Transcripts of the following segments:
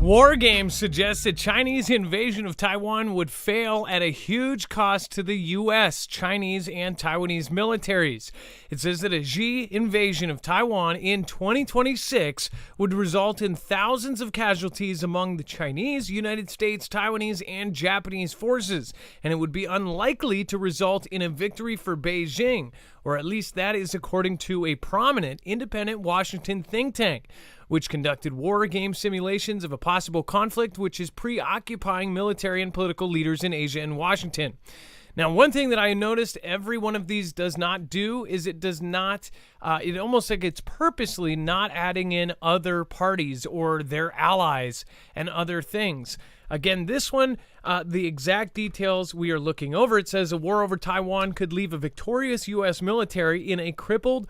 War Games suggests that Chinese invasion of Taiwan would fail at a huge cost to the U.S., Chinese, and Taiwanese militaries. It says that a Xi invasion of Taiwan in 2026 would result in thousands of casualties among the Chinese, United States, Taiwanese, and Japanese forces, and it would be unlikely to result in a victory for Beijing, or at least that is according to a prominent independent Washington think tank, which conducted war game simulations of a possible conflict which is preoccupying military and political leaders in Asia and Washington. Now, one thing that I noticed every one of these does not do is it does not, it almost like it's purposely not adding in other parties or their allies and other things. Again, this one, the exact details we are looking over. It says a war over Taiwan could leave a victorious U.S. military in a crippled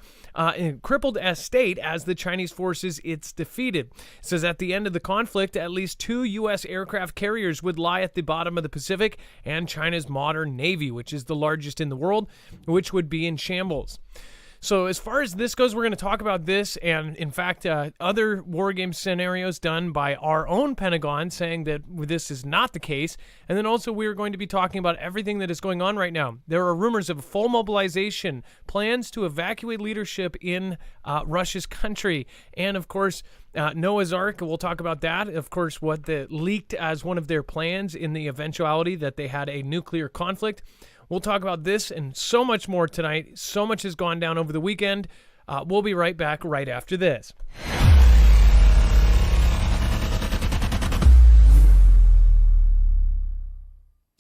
state as the Chinese forces it's defeated. It says at the end of the conflict, at least 2 U.S. aircraft carriers would lie at the bottom of the Pacific, and China's modern Navy, which is the largest in the world, which would be in shambles. So as far as this goes, we're going to talk about this and, in fact, other war game scenarios done by our own Pentagon saying that this is not the case. And then also we're going to be talking about everything that is going on right now. There are rumors of full mobilization, plans to evacuate leadership in Russia's country. And, of course, Noah's Ark, we'll talk about that. Of course, what leaked as one of their plans in the eventuality that they had a nuclear conflict. We'll talk about this and so much more tonight. So much has gone down over the weekend. We'll be right back right after this.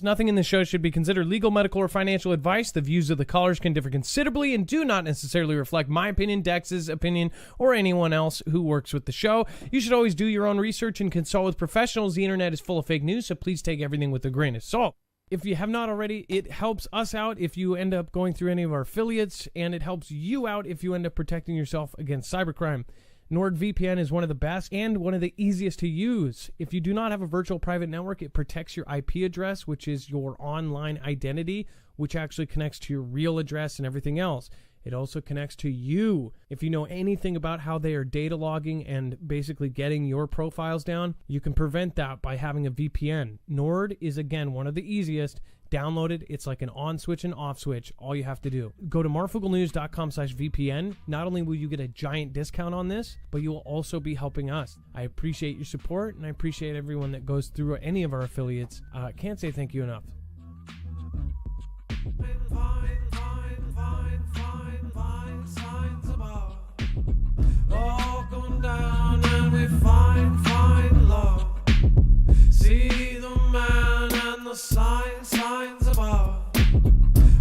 Nothing in the show should be considered legal, medical, or financial advice. The views of the callers can differ considerably and do not necessarily reflect my opinion, Dex's opinion, or anyone else who works with the show. You should always do your own research and consult with professionals. The internet is full of fake news, so please take everything with a grain of salt. If you have not already, it helps us out if you end up going through any of our affiliates, and it helps you out if you end up protecting yourself against cybercrime. NordVPN is one of the best and one of the easiest to use. If you do not have a virtual private network, it protects your IP address, which is your online identity, which actually connects to your real address and everything else. It also connects to you. If you know anything about how they are data logging and basically getting your profiles down, you can prevent that by having a VPN. Nord is, again, one of the easiest. Download it. It's like an on switch and off switch. All you have to do. Go to marfooglenews.com/VPN. Not only will you get a giant discount on this, but you will also be helping us. I appreciate your support, and I appreciate everyone that goes through any of our affiliates. Can't say thank you enough. All going down and we find love. See the man and the signs above.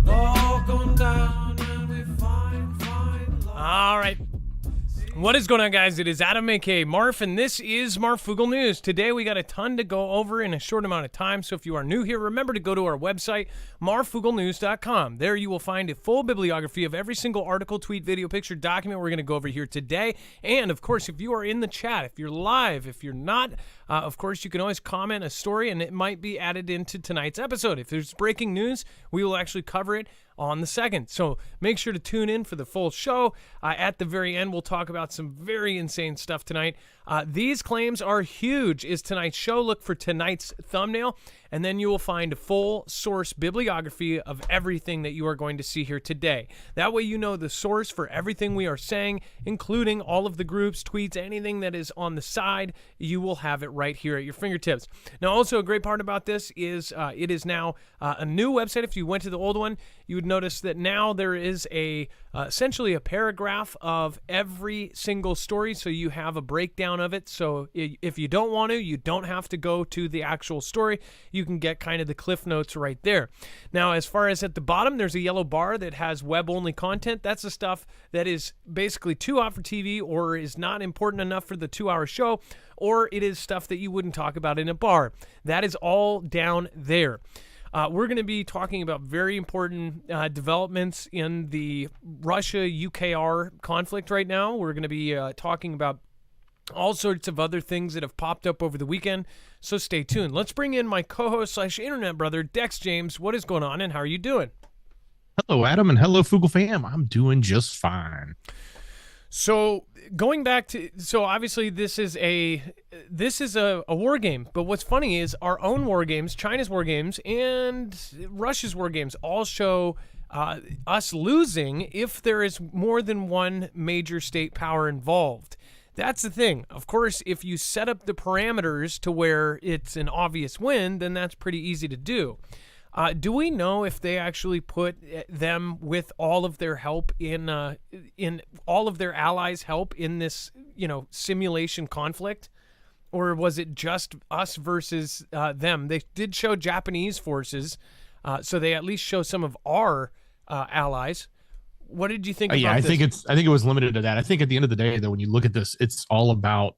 All going down and we find love. All right. What is going on, guys? It is Adam, aka Marf, and this is Marfoogle News. Today we got a ton to go over in a short amount of time, so if you are new here, remember to go to our website, marfooglenews.com. There you will find a full bibliography of every single article, tweet, video, picture, document we're going to go over here today. And, of course, if you are in the chat, if you're live, if you're not, of course, you can always comment a story, and it might be added into tonight's episode. If there's breaking news, we will actually cover it on the second. So make sure to tune in for the full show. At the very end, we'll talk about some very insane stuff tonight. These claims are huge is tonight's show. Look for tonight's thumbnail, and then you will find a full source bibliography of everything that you are going to see here today. That way you know the source for everything we are saying, including all of the groups, tweets, anything that is on the side. You will have it right here at your fingertips. Now, also a great part about this is it is now a new website. If you went to the old one, you would notice that now there is essentially a paragraph of every single story, so you have a breakdown of it. So if you don't want to, you don't have to go to the actual story. You can get kind of the cliff notes right there. Now, as far as at the bottom, there's a yellow bar that has web-only content. That's the stuff that is basically too hot for TV or is not important enough for the 2-hour show, or it is stuff that you wouldn't talk about in a bar. That is all down there. We're going to be talking about very important developments in the Russia-UKR conflict right now. We're going to be talking about all sorts of other things that have popped up over the weekend, so stay tuned. Let's bring in my co-host / internet brother, Dex James. What is going on, and how are you doing? Hello, Adam, and hello, Foogle fam. I'm doing just fine. So going back to, so obviously this is a war game, but what's funny is our own war games, China's war games, and Russia's war games all show us losing if there is more than one major state power involved. That's the thing. Of course, if you set up the parameters to where it's an obvious win, then that's pretty easy to do. Do we know if they actually put them with all of their help in all of their allies' help in this, simulation conflict, or was it just us versus them? They did show Japanese forces, so they at least show some of our allies. What did you think about I this? think it was limited to that. I think at the end of the day, though, when you look at this, it's all about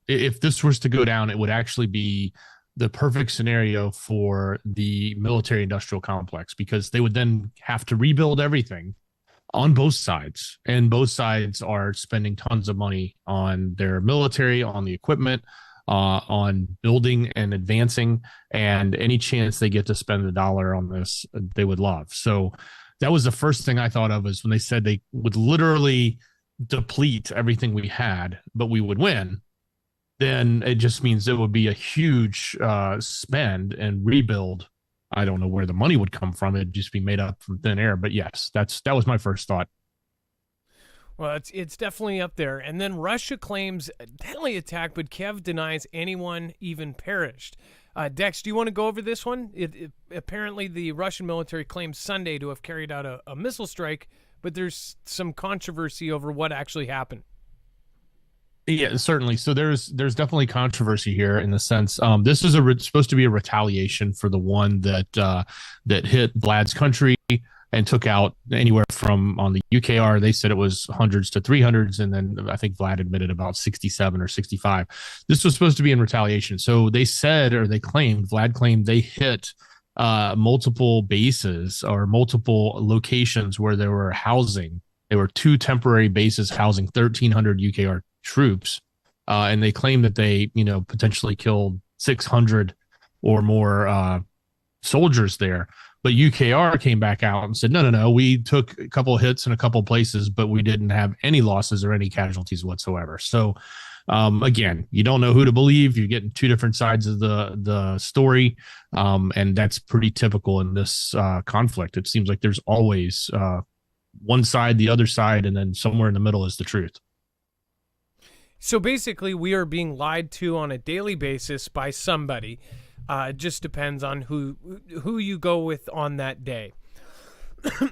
if this was to go down, it would actually be the perfect scenario for the military industrial complex, because they would then have to rebuild everything on both sides, and both sides are spending tons of money on their military, on the equipment, on building and advancing, and any chance they get to spend a dollar on this, they would love. So that was the first thing I thought of, is when they said they would literally deplete everything we had, but we would win. Then it just means it would be a huge spend and rebuild. I don't know where the money would come from. It'd just be made up from thin air. But yes, that was my first thought. Well, it's definitely up there. And then Russia claims a deadly attack, but Kiev denies anyone even perished. Dex, do you want to go over this one? Apparently, the Russian military claims Sunday to have carried out a missile strike, but there's some controversy over what actually happened. Yeah, certainly. So there's definitely controversy here in the sense this is supposed to be a retaliation for the one that hit Vlad's country and took out anywhere from, on the UKR, they said it was hundreds to 300s, and then I think Vlad admitted about 67 or 65. This was supposed to be in retaliation. So they said, or they claimed, Vlad claimed they hit multiple bases or multiple locations where there were housing. There were two temporary bases housing 1,300 UKR troops, and they claim that they, potentially killed 600 or more soldiers there. But UKR came back out and said, no, we took a couple of hits in a couple of places, but we didn't have any losses or any casualties whatsoever. So again, you don't know who to believe. You're getting two different sides of the story, and that's pretty typical in this conflict. It seems like there's always one side, the other side, and then somewhere in the middle is the truth. So basically, we are being lied to on a daily basis by somebody. It just depends on who you go with on that day.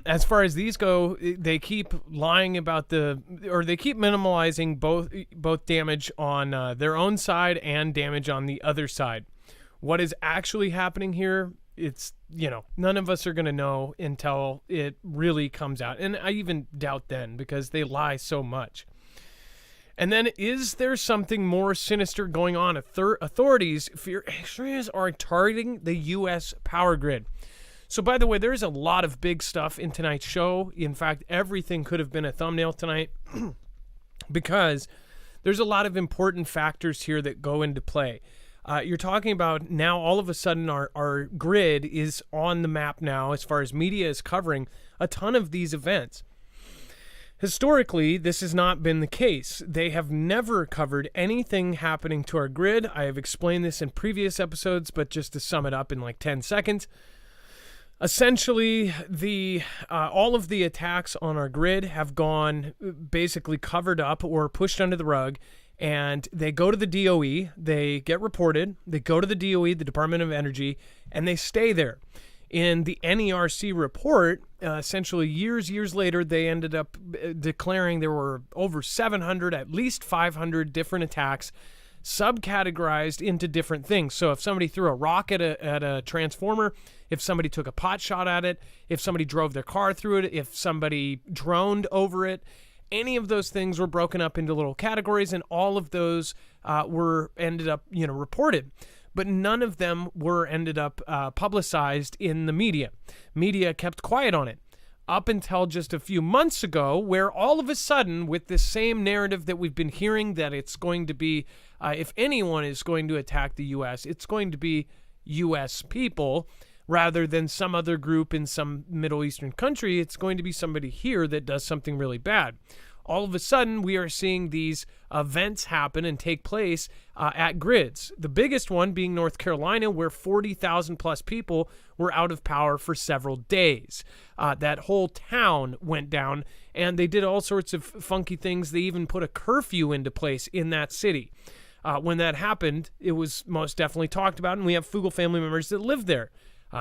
As far as these go, they keep lying about they keep minimalizing both damage on their own side and damage on the other side. What is actually happening here? It's, none of us are going to know until it really comes out. And I even doubt then, because they lie so much. And then, is there something more sinister going on? Authorities fear extremists are targeting the U.S. power grid. So, by the way, there's a lot of big stuff in tonight's show. In fact, everything could have been a thumbnail tonight because there's a lot of important factors here that go into play. You're talking about now all of a sudden our grid is on the map now as far as media is covering a ton of these events. Historically, this has not been the case. They have never covered anything happening to our grid. I have explained this in previous episodes, but just to sum it up in like 10 seconds. Essentially, all of the attacks on our grid have gone basically covered up or pushed under the rug, and they go to the DOE, they get reported, they go to the DOE, the Department of Energy, and they stay there. In the NERC report, essentially years later, they ended up declaring there were over 700, at least 500 different attacks, subcategorized into different things. So if somebody threw a rock at a transformer, if somebody took a pot shot at it, if somebody drove their car through it, if somebody droned over it, any of those things were broken up into little categories, and all of those were ended up reported. But none of them were ended up publicized in the media. Media kept quiet on it up until just a few months ago, where all of a sudden, with this same narrative that we've been hearing, that it's going to be, if anyone is going to attack the U.S., it's going to be U.S. people rather than some other group in some Middle Eastern country. It's going to be somebody here that does something really bad. all of a sudden we are seeing these events happen and take place at grids. The biggest one being North Carolina, where 40,000 plus people were out of power for several days. That whole town went down, and they did all sorts of funky things. They even put a curfew into place in that city. When that happened, it was most definitely talked about, and we have Fugel family members that live there.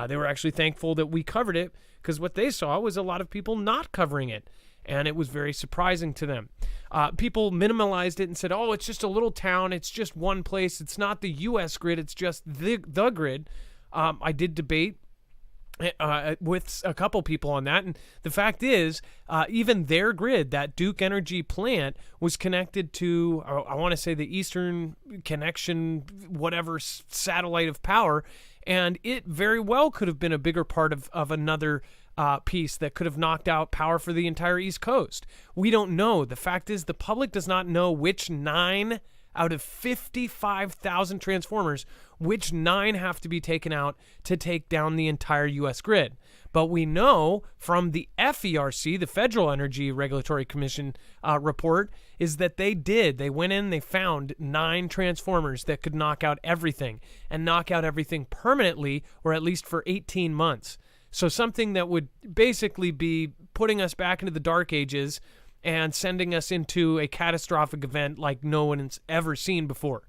They were actually thankful that we covered it, because what they saw was a lot of people not covering it, and it was very surprising to them. People minimalized it and said, oh, it's just a little town, it's just one place, it's not the U.S. grid, it's just the grid. I did debate with a couple people on that, and the fact is, even their grid, that Duke Energy plant, was connected to, I want to say, the Eastern Connection, whatever satellite of power, and it very well could have been a bigger part of another piece that could have knocked out power for the entire East Coast. We don't know. The fact is, the public does not know which 9 out of 55,000 transformers, which 9 have to be taken out to take down the entire U.S. grid. But we know from the FERC, the Federal Energy Regulatory Commission report, is that they went in, they found 9 transformers that could knock out everything, and knock out everything permanently, or at least for 18 months. So something that would basically be putting us back into the dark ages and sending us into a catastrophic event like no one's ever seen before.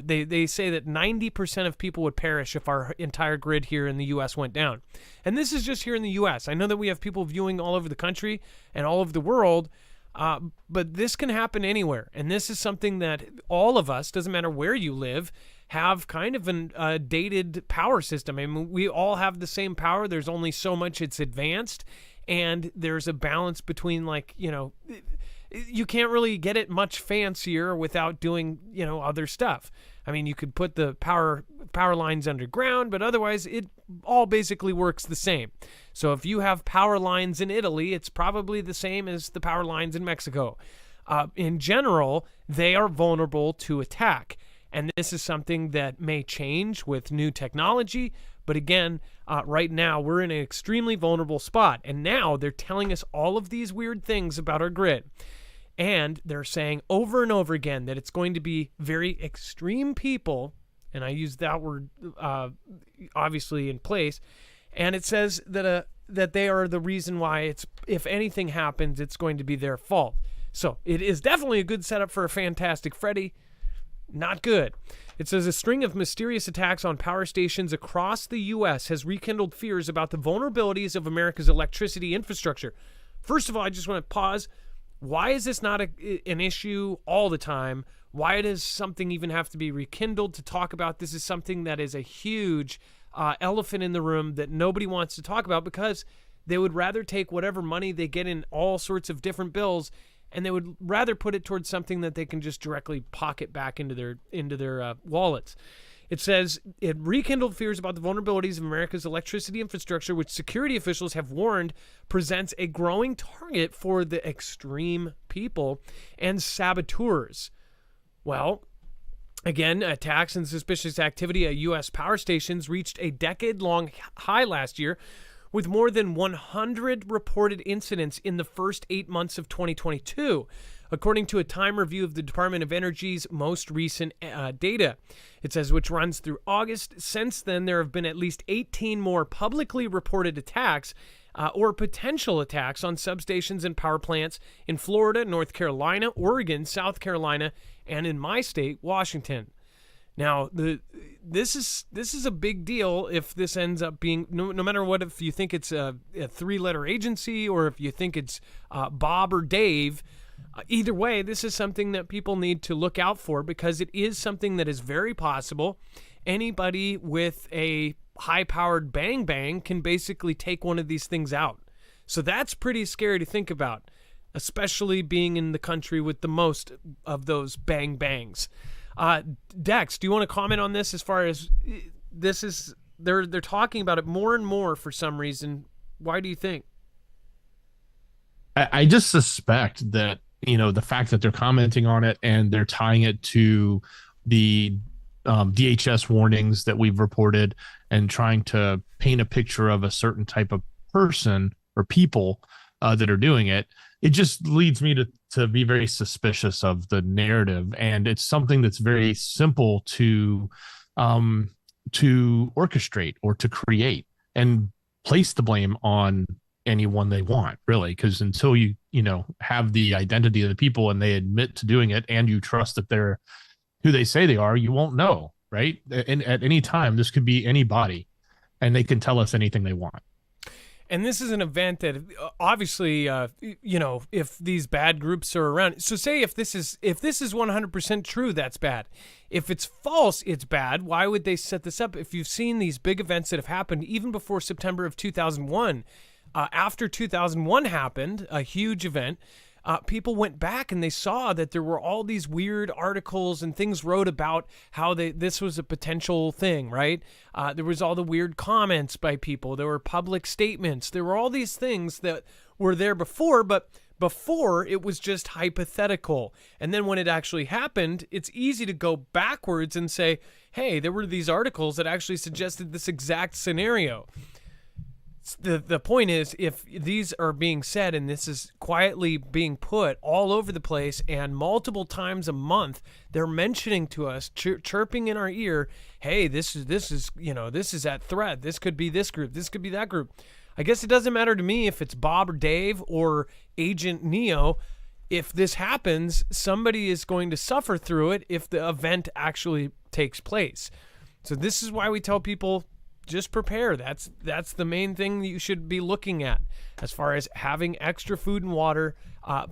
They say that 90% of people would perish if our entire grid here in the U.S. went down. And this is just here in the U.S. I know that we have people viewing all over the country and all over the world, but this can happen anywhere. And this is something that all of us, doesn't matter where you live, have kind of a dated power system. I mean, we all have the same power. There's only so much it's advanced. And there's a balance between, like, you can't really get it much fancier without doing, other stuff. I mean, you could put the power lines underground, but otherwise it all basically works the same. So if you have power lines in Italy, it's probably the same as the power lines in Mexico. In general, they are vulnerable to attack. And this is something that may change with new technology. But again, right now, we're in an extremely vulnerable spot. And now they're telling us all of these weird things about our grid. And they're saying over and over again that it's going to be very extreme people. And I use that word obviously in place. And it says that they are the reason why if anything happens, it's going to be their fault. So it is definitely a good setup for a Fantastic Freddy. Not good. It says a string of mysterious attacks on power stations across the U.S. has rekindled fears about the vulnerabilities of America's electricity infrastructure. First of all, I just want to pause. Why is this not an issue all the time? Why does something even have to be rekindled to talk about? This is something that is a huge elephant in the room that nobody wants to talk about, because they would rather take whatever money they get in all sorts of different bills, and they would rather put it towards something that they can just directly pocket back into their wallets. It says it rekindled fears about the vulnerabilities of America's electricity infrastructure, which security officials have warned presents a growing target for the extreme people and saboteurs. Well, again, attacks and suspicious activity at U.S. power stations reached a decade-long high last year, with more than 100 reported incidents in the first 8 months of 2022, according to a time review of the Department of Energy's most recent data. It says, which runs through August. Since then, there have been at least 18 more publicly reported attacks or potential attacks on substations and power plants in Florida, North Carolina, Oregon, South Carolina, and in my state, Washington. Now, this is a big deal if this ends up being, no matter what, if you think it's a 3-letter agency or if you think it's Bob or Dave, either way, this is something that people need to look out for, because it is something that is very possible. Anybody with a high-powered bang can basically take one of these things out. So that's pretty scary to think about, especially being in the country with the most of those bangs. Dex, do you want to comment on this? As far as this is, they're talking about it more and more for some reason. Why do you think? I just suspect that, the fact that they're commenting on it and they're tying it to the DHS warnings that we've reported and trying to paint a picture of a certain type of person or people that are doing it, it just leads me to be very suspicious of the narrative, and it's something that's very simple um to orchestrate or to create and place the blame on anyone they want, really, because until you have the identity of the people and they admit to doing it and you trust that they're who they say they are, you won't know, right? And at any time this could be anybody and they can tell us anything they want. And this is an event that obviously, if these bad groups are around. So say if this is 100% true, that's bad. If it's false, it's bad. Why would they set this up? If you've seen these big events that have happened even before September of 2001, after 2001 happened, a huge event, people went back and they saw that there were all these weird articles and things wrote about how this was a potential thing, right? There was all the weird comments by people. There were public statements. There were all these things that were there before, but before it was just hypothetical. And then when it actually happened, it's easy to go backwards and say, hey, there were these articles that actually suggested this exact scenario. The point is, if these are being said and this is quietly being put all over the place and multiple times a month, they're mentioning to us, chirping in our ear, hey, this is at threat. This could be this group. This could be that group. I guess it doesn't matter to me if it's Bob or Dave or Agent Neo. If this happens, somebody is going to suffer through it if the event actually takes place. So this is why we tell people, just prepare. That's the main thing that you should be looking at as far as having extra food and water.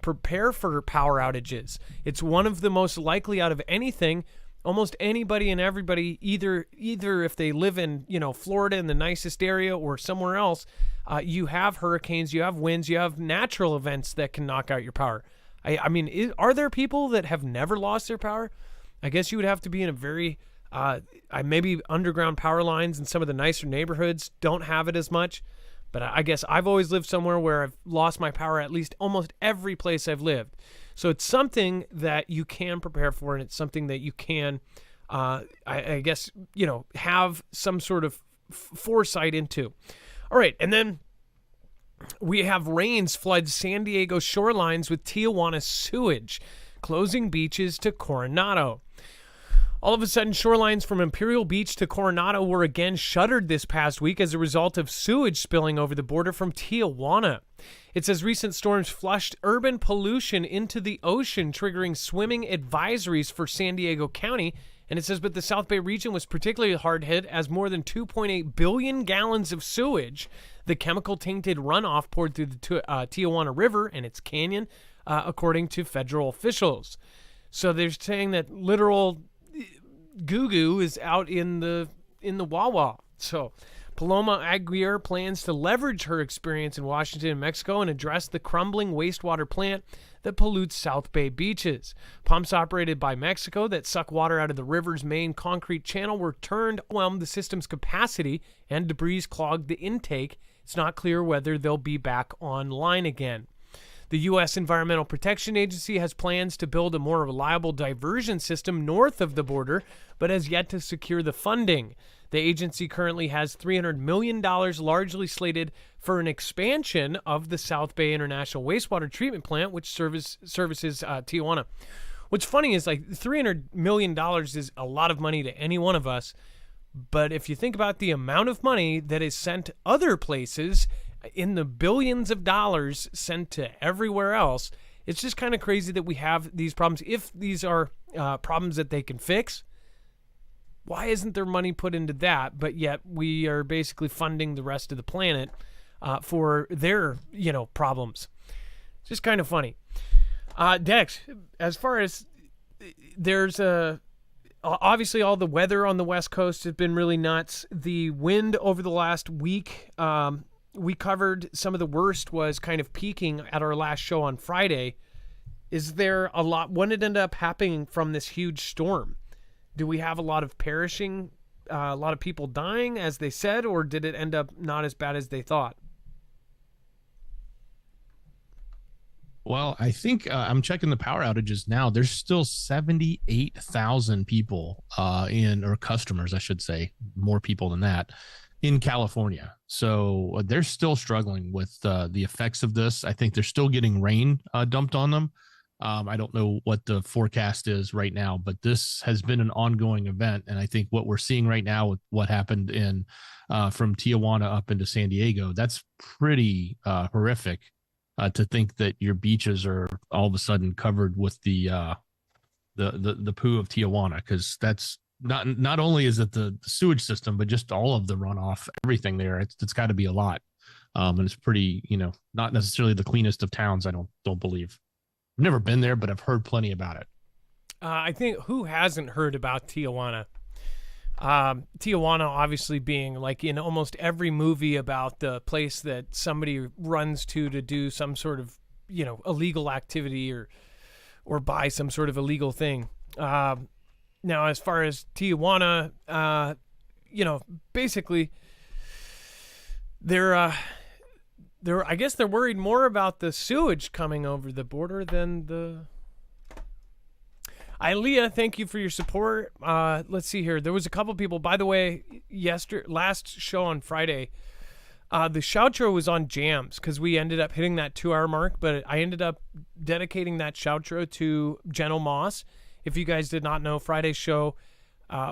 Prepare for power outages. It's one of the most likely out of anything. Almost anybody and everybody, either if they live in Florida in the nicest area or somewhere else, you have hurricanes, you have winds, you have natural events that can knock out your power. I mean, are there people that have never lost their power? I guess you would have to be in a very maybe underground power lines in some of the nicer neighborhoods don't have it as much, but I guess I've always lived somewhere where I've lost my power at least almost every place I've lived. So it's something that you can prepare for, and it's something that you can, I guess, have some sort of foresight into. All right, and then we have rains flood San Diego shorelines with Tijuana sewage, closing beaches to Coronado. All of a sudden, shorelines from Imperial Beach to Coronado were again shuttered this past week as a result of sewage spilling over the border from Tijuana. It says recent storms flushed urban pollution into the ocean, triggering swimming advisories for San Diego County. And it says, but the South Bay region was particularly hard hit as more than 2.8 billion gallons of sewage, the chemical-tainted runoff, poured through the Tijuana River and its canyon, according to federal officials. So they're saying that literal goo-goo is out in the Wawa. So Paloma Aguirre plans to leverage her experience in Washington and Mexico and address the crumbling wastewater plant that pollutes South Bay beaches. Pumps operated by Mexico that suck water out of the river's main concrete channel were turned, overwhelmed the system's capacity, and debris clogged the intake. It's not clear whether they'll be back online again. The U.S. Environmental Protection Agency has plans to build a more reliable diversion system north of the border, but has yet to secure the funding. The agency currently has $300 million largely slated for an expansion of the South Bay International Wastewater Treatment Plant, which services Tijuana. What's funny is like $300 million is a lot of money to any one of us, but if you think about the amount of money that is sent other places, in the billions of dollars sent to everywhere else, it's just kind of crazy that we have these problems. If these are problems that they can fix, why isn't there money put into that? But yet we are basically funding the rest of the planet for their, problems. It's just kind of funny. Dex, as far as there's obviously all the weather on the West Coast has been really nuts. The wind over the last week, we covered some of the worst was kind of peaking at our last show on Friday. Is there a lot, when it ended up happening from this huge storm? Do we have a lot of perishing, a lot of people dying as they said, or did it end up not as bad as they thought? Well, I think I'm checking the power outages now. There's still 78,000 people or customers, I should say, more people than that, in California. So they're still struggling with the effects of this. I think they're still getting rain dumped on them. I don't know what the forecast is right now, but this has been an ongoing event. And I think what we're seeing right now with what happened in from Tijuana up into San Diego, that's pretty horrific to think that your beaches are all of a sudden covered with the poo of Tijuana, because that's not only is it the sewage system, but just all of the runoff, everything there. It's got to be a lot, and it's pretty, not necessarily the cleanest of towns. I don't believe. I've never been there, but I've heard plenty about it. I think, who hasn't heard about Tijuana? Tijuana obviously being like in almost every movie about the place that somebody runs to do some sort of, illegal activity or buy some sort of illegal thing. Now, as far as Tijuana, basically they're I guess they're worried more about the sewage coming over the border than the. Ilea, thank you for your support. Let's see here. There was a couple people, by the way, last show on Friday. The shoutro was on jams because we ended up hitting that 2-hour mark, but I ended up dedicating that shoutro to Gentle Moss. If you guys did not know, Friday's show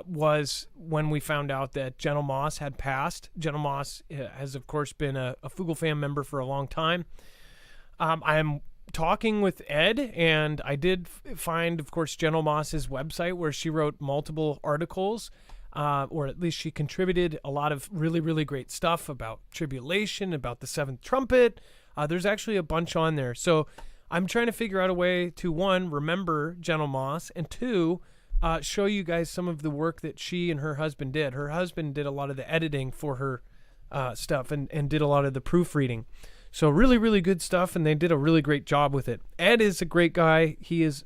was when we found out that Gentle Moss had passed. Gentle Moss has, of course, been a Foogle fan member for a long time. I'm talking with Ed, and I did find, of course, Gentle Moss's website where she wrote multiple articles, or at least she contributed a lot of really, really great stuff about tribulation, about the seventh trumpet. There's actually a bunch on there. So I'm trying to figure out a way to, one, remember Gentle Moss, and two, show you guys some of the work that she and her husband did. Her husband did a lot of the editing for her stuff and did a lot of the proofreading. So really, really good stuff, and they did a really great job with it. Ed is a great guy. He is,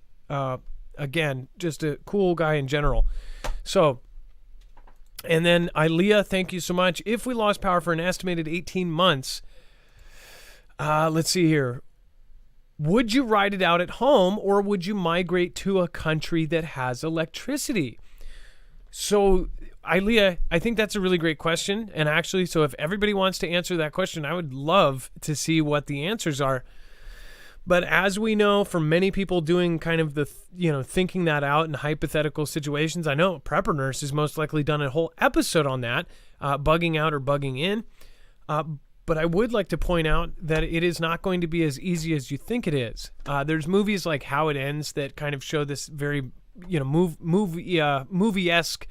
again, just a cool guy in general. So, and then Ilea, thank you so much. If we lost power for an estimated 18 months, let's see here. Would you ride it out at home, or would you migrate to a country that has electricity? So, Ilea, I think that's a really great question. And actually, so if everybody wants to answer that question, I would love to see what the answers are. But as we know from many people doing kind of the, thinking that out in hypothetical situations, I know Prepper Nurse has most likely done a whole episode on that, bugging out or bugging in. But I would like to point out that it is not going to be as easy as you think it is. There's movies like How It Ends that kind of show this very, movie-esque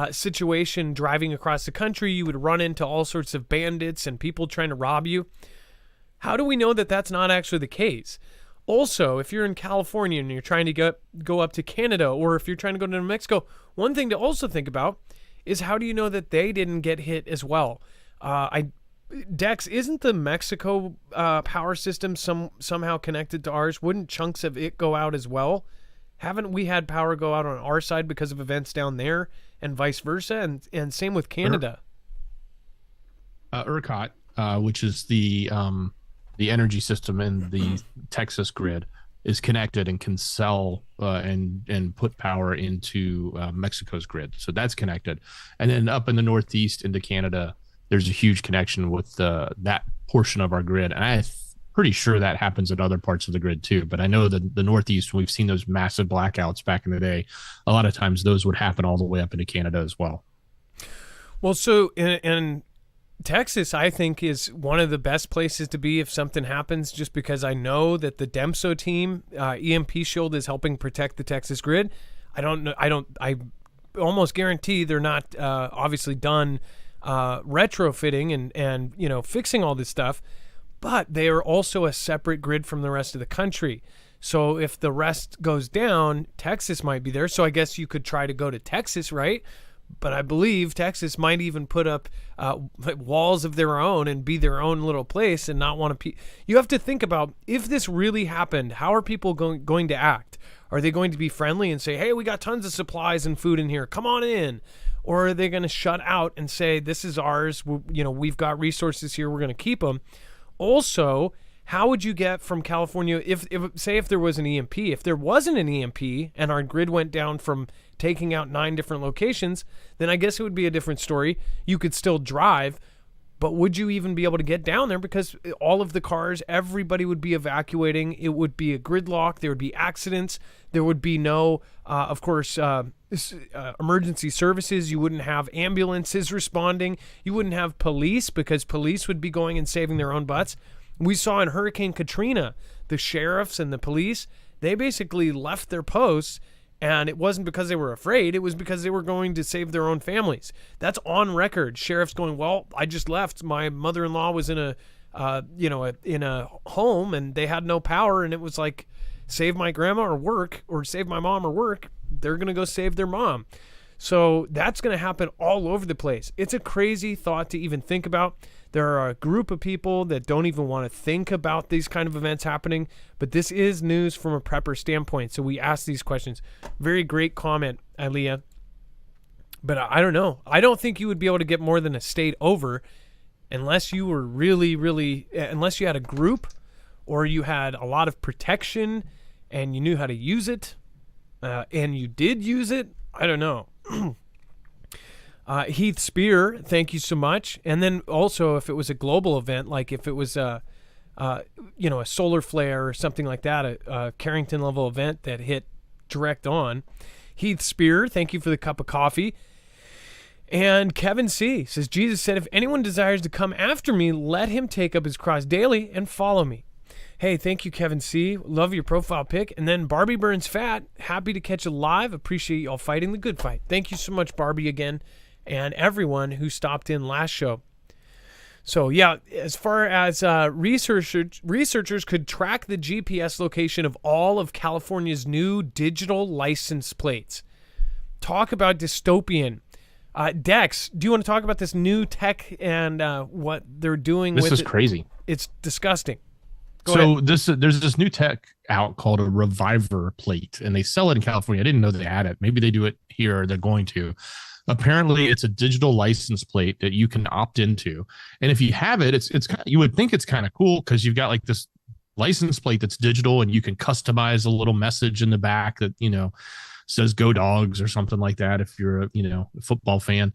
situation driving across the country. You would run into all sorts of bandits and people trying to rob you. How do we know that that's not actually the case? Also, if you're in California and you're trying to go up to Canada, or if you're trying to go to New Mexico, one thing to also think about is how do you know that they didn't get hit as well? Dex, isn't the Mexico power system somehow connected to ours? Wouldn't chunks of it go out as well? Haven't we had power go out on our side because of events down there, and vice versa, and same with Canada? ERCOT, which is the energy system in the Texas grid, is connected and can sell and put power into Mexico's grid. So that's connected. And then up in the Northeast into Canada, there's a huge connection with that portion of our grid. And I'm pretty sure that happens in other parts of the grid too. But I know that the Northeast, we've seen those massive blackouts back in the day. A lot of times those would happen all the way up into Canada as well. Well, so in Texas, I think, is one of the best places to be if something happens, just because I know that the DEMSO team, EMP Shield, is helping protect the Texas grid. I almost guarantee they're not obviously done retrofitting and fixing all this stuff, but they are also a separate grid from the rest of the country. So if the rest goes down, Texas might be there. So I guess you could try to go to Texas, right? But I believe Texas might even put up walls of their own and be their own little place and not want to. You have to think about, if this really happened, how are people going to act? Are they going to be friendly and say, hey, we got tons of supplies and food in here, come on in? Or are they going to shut out and say, this is ours, we've got resources here, we're going to keep them? Also, How would you get from California if there was an EMP? If there wasn't an EMP and our grid went down from taking out 9 different locations, then I guess it would be a different story. You could still drive, but would you even be able to get down there? Because all of the cars, everybody would be evacuating. It would be a gridlock. There would be accidents. There would be no, of course, emergency services. You wouldn't have ambulances responding. You wouldn't have police because police would be going and saving their own butts. We saw in Hurricane Katrina, the sheriffs and the police, they basically left their posts, and it wasn't because they were afraid. It was because they were going to save their own families. That's on record. Sheriffs going, well, I just left. My mother-in-law was in a home, and they had no power, and it was like, save my grandma or work, or save my mom or work. They're going to go save their mom. So that's going to happen all over the place. It's a crazy thought to even think about. There are a group of people that don't even want to think about these kind of events happening, but this is news from a prepper standpoint. So we ask these questions. Very great comment, Aliyah. But I don't know. I don't think you would be able to get more than a state over unless you were unless you had a group or you had a lot of protection and you knew how to use it and you did use it. I don't know. Heath Spear, thank you so much. And then also, if it was a global event, like if it was a solar flare or something like that, a Carrington level event that hit direct on. Heath Spear, thank you for the cup of coffee. And Kevin C. says, Jesus said, if anyone desires to come after me, let him take up his cross daily and follow me. Hey, thank you, Kevin C. Love your profile pic. And then Barbie Burns Fat, happy to catch you live. Appreciate y'all fighting the good fight. Thank you so much, Barbie, again, and everyone who stopped in last show. So, yeah, as far as researchers could track the GPS location of all of California's new digital license plates. Talk about dystopian. Dex, do you want to talk about this new tech and what they're doing with it? This is crazy. It's disgusting. There's this new tech out called a Reviver plate, and they sell it in California. I didn't know they had it. Maybe they do it here. Or they're going to. Apparently, it's a digital license plate that you can opt into, and if you have it, it's you would think it's kind of cool because you've got like this license plate that's digital, and you can customize a little message in the back that says "Go Dogs" or something like that. If you're a football fan.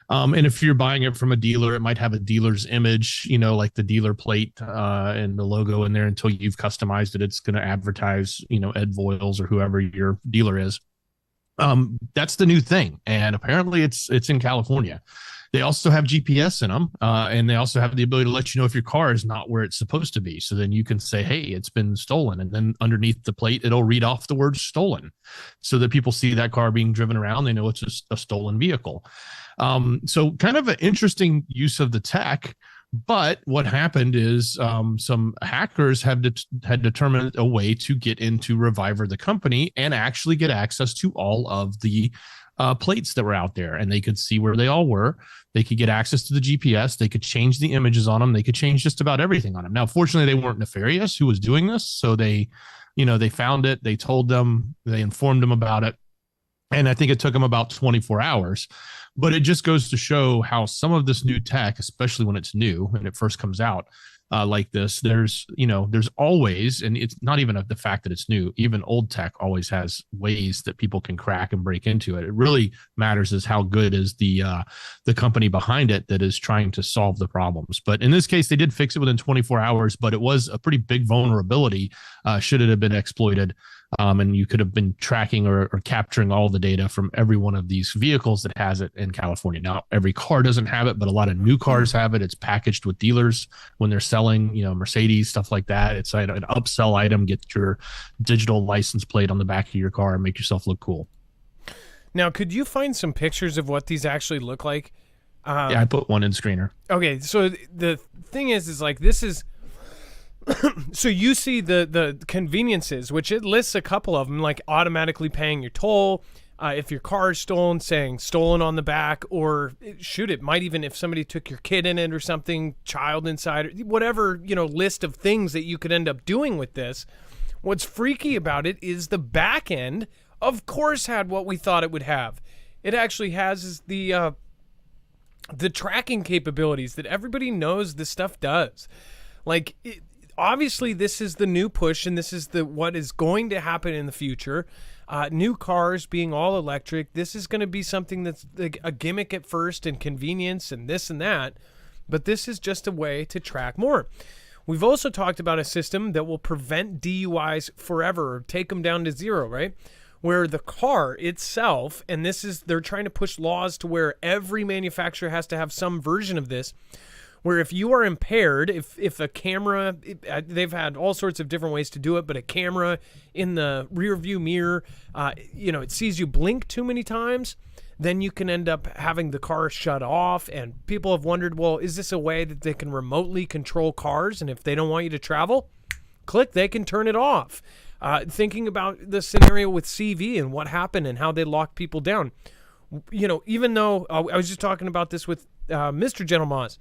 And if you're buying it from a dealer, it might have a dealer's image, like the dealer plate and the logo in there until you've customized it. It's going to advertise, Ed Voiles or whoever your dealer is. That's the new thing. And apparently it's in California. They also have GPS in them, and they also have the ability to let you know if your car is not where it's supposed to be. So then you can say, hey, it's been stolen. And then underneath the plate, it'll read off the word stolen so that people see that car being driven around. They know it's a stolen vehicle. So kind of an interesting use of the tech. But what happened is some hackers had determined a way to get into Reviver, the company, and actually get access to all of the plates that were out there, and they could see where they all were. They could get access to the GPS. They could change the images on them. They could change just about everything on them. Now, fortunately, they weren't nefarious who was doing this. So they found it. They told them, they informed them about it. And I think it took them about 24 hours. But it just goes to show how some of this new tech, especially when it's new and it first comes out like this, there's always, and it's not even the fact that it's new, even old tech always has ways that people can crack and break into it. It really matters is how good is the company behind it that is trying to solve the problems. But in this case, they did fix it within 24 hours, but it was a pretty big vulnerability should it have been exploited. And you could have been tracking or capturing all the data from every one of these vehicles that has it in California. Now, every car doesn't have it, but a lot of new cars have it. It's packaged with dealers when they're selling, Mercedes, stuff like that. It's an upsell item. Get your digital license plate on the back of your car and make yourself look cool. Now, could you find some pictures of what these actually look like? Yeah, I put one in screener. Okay, so the thing is like this is... So you see the conveniences, which it lists a couple of them, like automatically paying your toll, if your car is stolen, saying stolen on the back, or it might even, if somebody took your kid in it or something, child inside, whatever, list of things that you could end up doing with this. What's freaky about it is the back end, of course, had what we thought it would have. It actually has the tracking capabilities that everybody knows this stuff does. Like, obviously this is the new push, and this is what is going to happen in the future. New cars being all electric. This is going to be something that's like a gimmick at first and convenience and this and that, but this is just a way to track more. We've also talked about a system that will prevent DUIs forever, or take them down to zero, right? Where the car itself, and they're trying to push laws to where every manufacturer has to have some version of this, where if you are impaired, if a camera, they've had all sorts of different ways to do it, but a camera in the rear view mirror, it sees you blink too many times, then you can end up having the car shut off. And people have wondered, well, is this a way that they can remotely control cars? And if they don't want you to travel, they can turn it off. Thinking about the scenario with CV and what happened and how they locked people down. Even though I was just talking about this with Mr. Gentle Moz,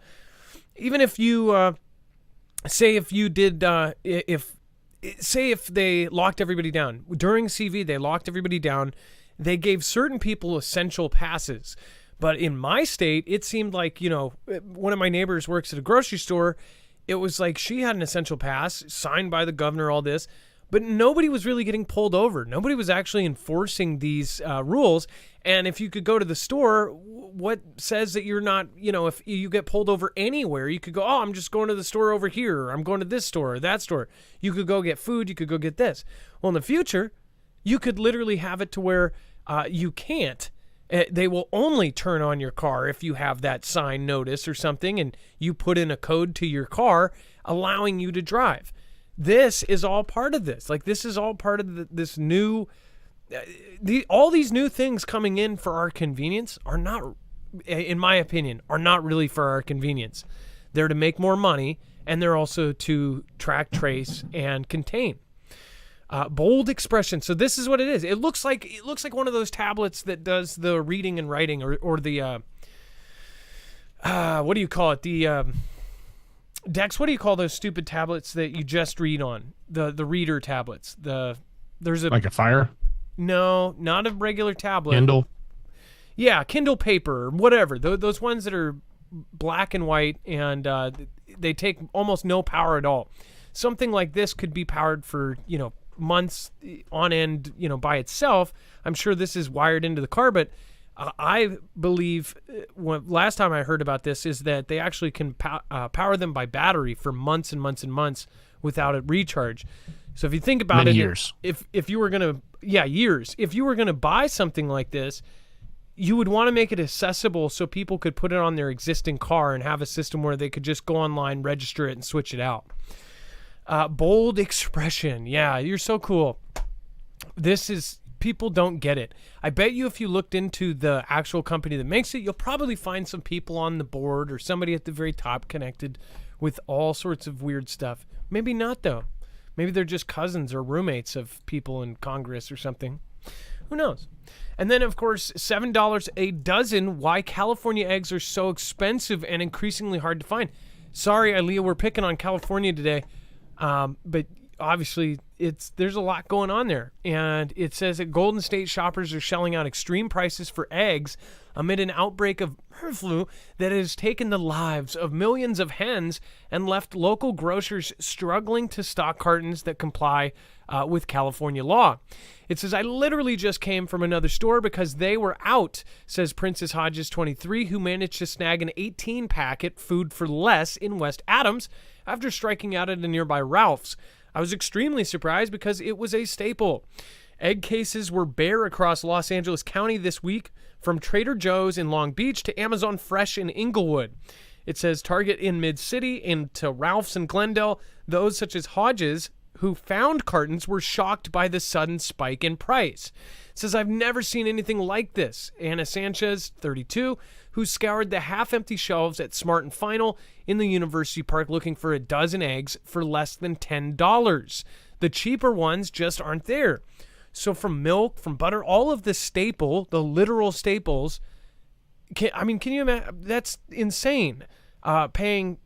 even if you say if they locked everybody down during CV, they locked everybody down. They gave certain people essential passes. But in my state, it seemed like, one of my neighbors works at a grocery store. It was like she had an essential pass signed by the governor, all this, but nobody was really getting pulled over. Nobody was actually enforcing these rules. And if you could go to the store, what says that you're not, if you get pulled over anywhere, you could go, oh, I'm just going to the store over here, or I'm going to this store or that store. You could go get food. You could go get this. Well, in the future, you could literally have it to where you can't. They will only turn on your car if you have that sign notice or something, and you put in a code to your car allowing you to drive. This is all part of this. Like, this is all part of this new... all these new things coming in for our convenience are not, in my opinion, are not really for our convenience. They're to make more money, and they're also to track, trace, and contain. Bold expression. So this is what it is. It looks like one of those tablets that does the reading and writing, or the what do you call it? The Dex. What do you call those stupid tablets that you just read on? The reader tablets. There's like a Fire. No, not a regular tablet. Kindle. Yeah, Kindle Paper, whatever. Those ones that are black and white, and they take almost no power at all. Something like this could be powered for months on end, by itself. I'm sure this is wired into the car, but I believe last time I heard about this is that they actually can power them by battery for months and months and months without a recharge. So if you think about it, years. If you were gonna, years. If you were gonna buy something like this, you would want to make it accessible so people could put it on their existing car and have a system where they could just go online, register it, and switch it out. Bold expression. Yeah, you're so cool. People don't get it. I bet you if you looked into the actual company that makes it, you'll probably find some people on the board or somebody at the very top connected with all sorts of weird stuff. Maybe not, though. Maybe they're just cousins or roommates of people in Congress or something. Who knows? And then, of course, $7 a dozen. Why California eggs are so expensive and increasingly hard to find. Sorry, Aaliyah, we're picking on California today. But obviously, there's a lot going on there. And it says that Golden State shoppers are shelling out extreme prices for eggs amid an outbreak of bird flu that has taken the lives of millions of hens and left local grocers struggling to stock cartons that comply with California law. It says, I literally just came from another store because they were out, says Princess Hodges, 23, who managed to snag an 18-packet food for less in West Adams after striking out at a nearby Ralph's. I was extremely surprised because it was a staple. Egg cases were bare across Los Angeles County this week, from Trader Joe's in Long Beach to Amazon Fresh in Inglewood. It says Target in Mid-City and to Ralph's in Glendale. Those such as Hodges, who found cartons, were shocked by the sudden spike in price. It says, I've never seen anything like this. Anna Sanchez, 32, who scoured the half-empty shelves at Smart and Final in the University Park looking for a dozen eggs for less than $10. The cheaper ones just aren't there. So from milk, from butter, all of the the literal staples, can you imagine? That's insane. Paying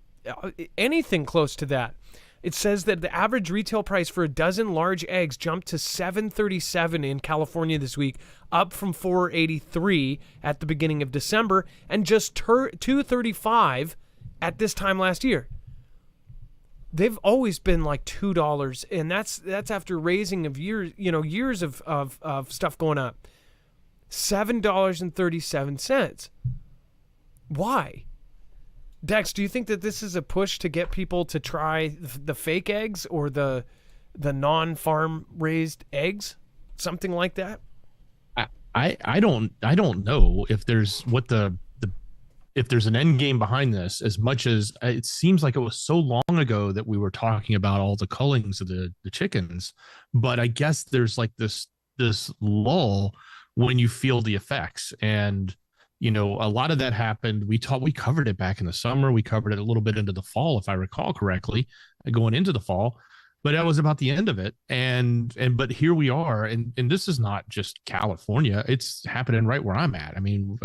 anything close to that. It says that the average retail price for a dozen large eggs jumped to $7.37 in California this week, up from $4.83 at the beginning of December, and just $2.35 at this time last year. they've always been like $2, and that's after raising of years of stuff going up. $7.37. Why? Dex, do you think that this is a push to get people to try the fake eggs or the non-farm raised eggs? Something like that? I don't know if there's if there's an end game behind this, as much as it seems like it was so long ago that we were talking about all the cullings of the chickens. But I guess there's like this lull when you feel the effects. And, a lot of that happened. We covered it back in the summer. We covered it a little bit into the fall, if I recall correctly, going into the fall. But that was about the end of it. But here we are. And this is not just California. It's happening right where I'm at. I mean,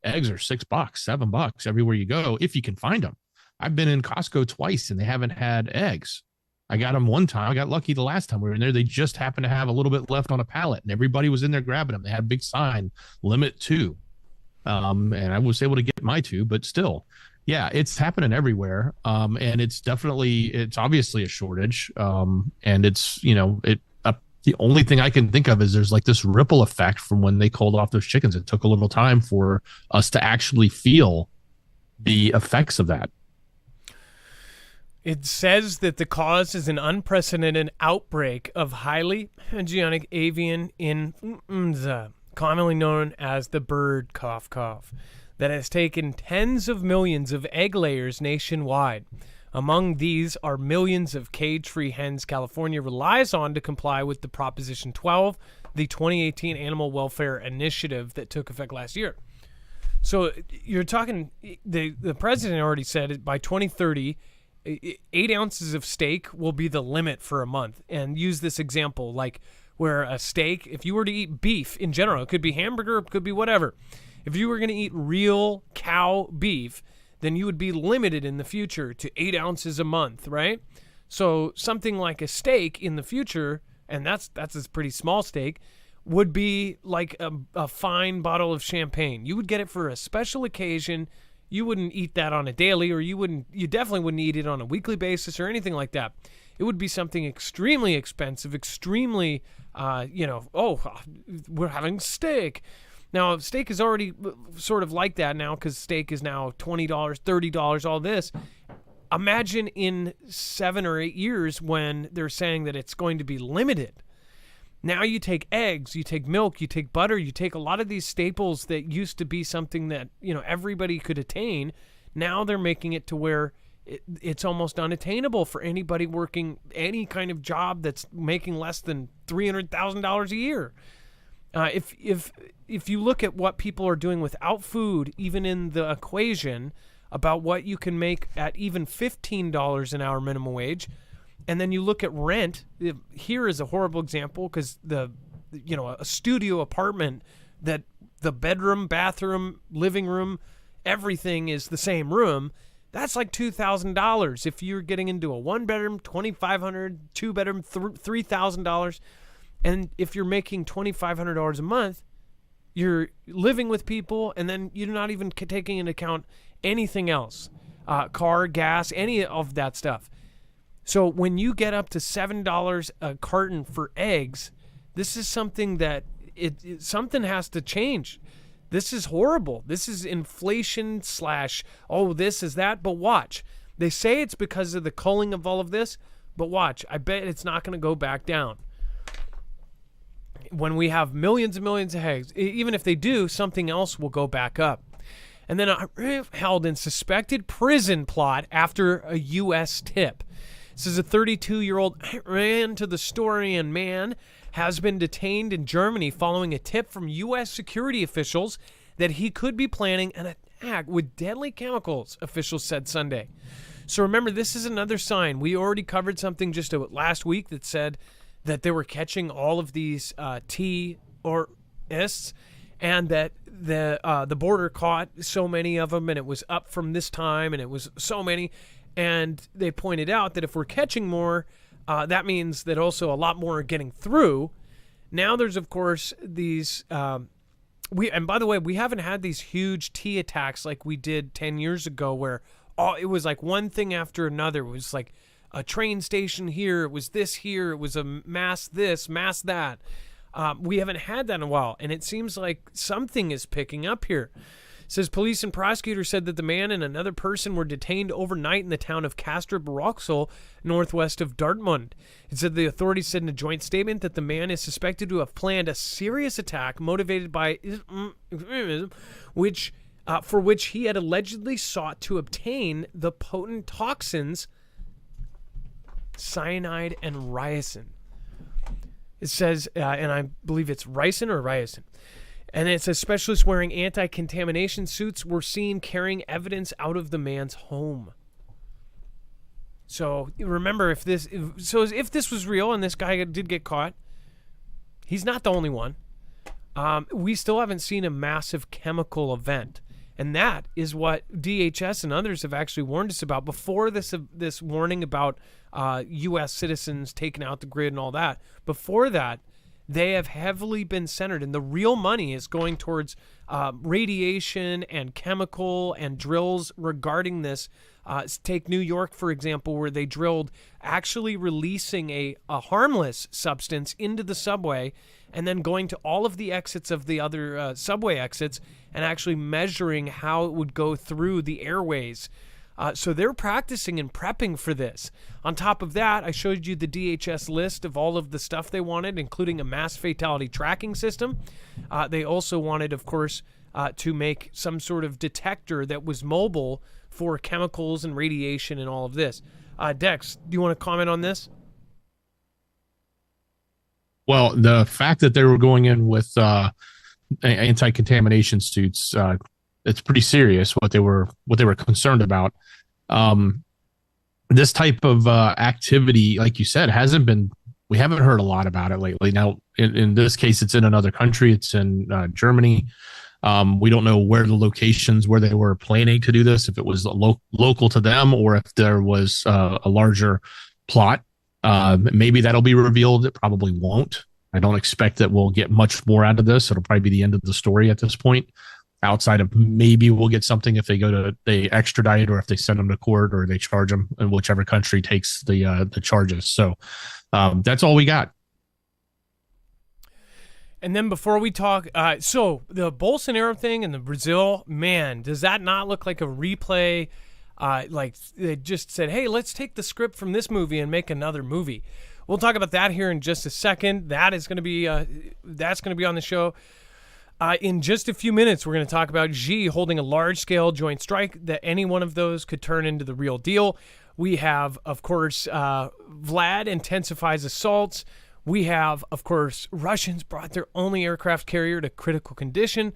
eggs are $6, $7 everywhere you go, if you can find them. I've been in Costco twice and they haven't had eggs. I got them one time. I got lucky the last time we were in there. They just happened to have a little bit left on a pallet and everybody was in there grabbing them. They had a big sign, limit 2. And I was able to get my 2, but still. Yeah, it's happening everywhere. And it's obviously a shortage. And it's, the only thing I can think of is there's like this ripple effect from when they culled off those chickens. It took a little time for us to actually feel the effects of that. It says that the cause is an unprecedented outbreak of highly pathogenic avian influenza, commonly known as the bird cough, that has taken tens of millions of egg layers nationwide. Among these are millions of cage-free hens California relies on to comply with the Proposition 12, the 2018 Animal Welfare Initiative that took effect last year. So you're talking, the president already said it, by 2030, 8 ounces of steak will be the limit for a month. And use this example, like where a steak, if you were to eat beef in general, it could be hamburger, it could be whatever. If you were going to eat real cow beef, then you would be limited in the future to 8 ounces a month, right? So something like a steak in the future, and that's a pretty small steak, would be like a fine bottle of champagne. You would get it for a special occasion. You wouldn't eat that on a daily, or you definitely wouldn't eat it on a weekly basis or anything like that. It would be something extremely expensive, extremely, we're having steak. Now, steak is already sort of like that now because steak is now $20, $30, all this. Imagine in 7 or 8 years when they're saying that it's going to be limited. Now you take eggs, you take milk, you take butter, you take a lot of these staples that used to be something that, everybody could attain. Now they're making it to where it's almost unattainable for anybody working any kind of job that's making less than $300,000 a year. If you look at what people are doing without food, even in the equation about what you can make at even $15 an hour minimum wage, and then you look at rent, here is a horrible example because a studio apartment that the bedroom, bathroom, living room, everything is the same room. That's like $2,000. If you're getting into a 1-bedroom, $2,500, 2-bedroom, $3,000. And if you're making $2,500 a month, you're living with people, and then you're not even taking into account anything else, car, gas, any of that stuff. So when you get up to $7 a carton for eggs, this is something that something has to change. This is horrible. This is inflation / this is that. But watch. They say it's because of the culling of all of this, but watch. I bet it's not going to go back down. When we have millions and millions of eggs, even if they do, something else will go back up. And then held in suspected prison plot after a U.S. tip. This is a 32-year-old ran to the story and man has been detained in Germany following a tip from U.S. security officials that he could be planning an attack with deadly chemicals, officials said Sunday. So remember, this is another sign. We already covered something just last week that said that they were catching all of these terrorists, and that the border caught so many of them, and it was up from this time, and it was so many. And they pointed out that if we're catching more, that means that also a lot more are getting through. Now there's, of course, these... and by the way, we haven't had these huge T attacks like we did 10 years ago where it was like one thing after another. It was like a train station here, it was this here, it was a mass this, mass that. We haven't had that in a while, and it seems like something is picking up here. It says police and prosecutors said that the man and another person were detained overnight in the town of Castrop-Rauxel, northwest of Dortmund. It said the authorities said in a joint statement that the man is suspected to have planned a serious attack motivated by for which he had allegedly sought to obtain the potent toxins cyanide and ricin. It says, and I believe it's ricin or ricin. And it says specialists wearing anti-contamination suits were seen carrying evidence out of the man's home. So remember, if this was real and this guy did get caught, he's not the only one. We still haven't seen a massive chemical event. And that is what DHS and others have actually warned us about before this warning about U.S. citizens taking out the grid and all that. Before that, they have heavily been centered, and the real money is going towards radiation and chemical and drills regarding this. Take New York, for example, where they drilled actually releasing a harmless substance into the subway and then going to all of the exits of the other subway exits and actually measuring how it would go through the airways. So they're practicing and prepping for this. On top of that, I showed you the DHS list of all of the stuff they wanted, including a mass fatality tracking system. They also wanted, of course, to make some sort of detector that was mobile for chemicals and radiation and all of this. Dex, do you want to comment on this? Well, the fact that they were going in with anti-contamination suits, it's pretty serious what they were concerned about. This type of activity, like you said, we haven't heard a lot about it lately. Now, in this case, it's in another country. It's in Germany. We don't know where the locations where they were planning to do this, if it was local to them or if there was a larger plot. Maybe that'll be revealed. It probably won't. I don't expect that we'll get much more out of this. It'll probably be the end of the story at this point, outside of maybe we'll get something if they extradite or if they send them to court or they charge them in whichever country takes the charges. So that's all we got. And then before we talk, so the Bolsonaro thing and the Brazil, man, does that not look like a replay? Like they just said, hey, let's take the script from this movie and make another movie. We'll talk about that here in just a second. That's going to be on the show. In just a few minutes, we're going to talk about Xi holding a large-scale joint strike, that any one of those could turn into the real deal. We have, of course, Vlad intensifies assaults. We have, of course, Russians brought their only aircraft carrier to critical condition,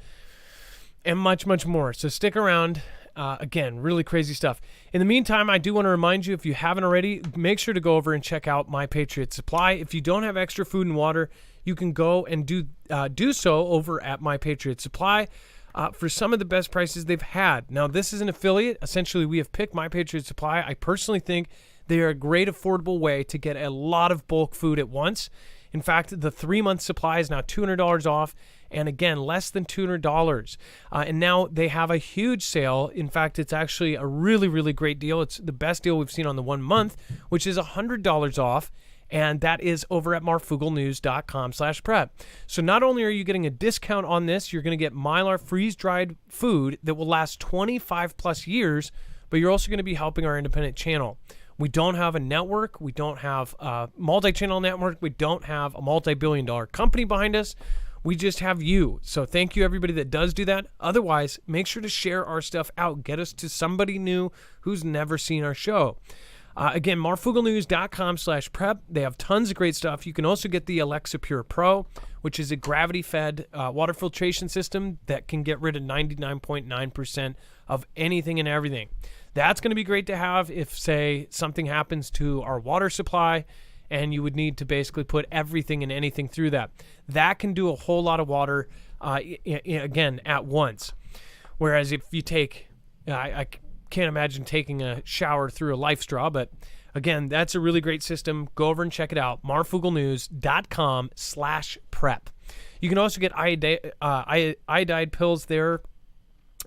and much, much more. So stick around. Again, really crazy stuff. In the meantime, I do want to remind you, if you haven't already, make sure to go over and check out My Patriot Supply. If you don't have extra food and water, you can go and do so over at My Patriot Supply for some of the best prices they've had. Now, this is an affiliate. Essentially, we have picked My Patriot Supply. I personally think they are a great affordable way to get a lot of bulk food at once. In fact, the 3-month supply is now $200 off, and again, less than $200. And now they have a huge sale. In fact, it's actually a really, really great deal. It's the best deal we've seen on the 1 month, which is $100 off. And that is over at marfooglenews.com/prep. So not only are you getting a discount on this, you're going to get Mylar freeze-dried food that will last 25 plus years, but you're also going to be helping our independent channel. We don't have a network. We don't have a multi-channel network. We don't have a multi-billion-dollar company behind us. We just have you. So thank you, everybody that does do that. Otherwise, make sure to share our stuff out. Get us to somebody new who's never seen our show. Again, marfooglenews.com/prep. They have tons of great stuff. You can also get the Alexa Pure Pro, which is a gravity-fed water filtration system that can get rid of 99.9% of anything and everything. That's going to be great to have if, say, something happens to our water supply and you would need to basically put everything and anything through that. That can do a whole lot of water, again, at once. Whereas if you take, I can't imagine taking a shower through a life straw, but again, that's a really great system. Go over and check it out. marfooglenews.com/prep. You can also get iodide pills there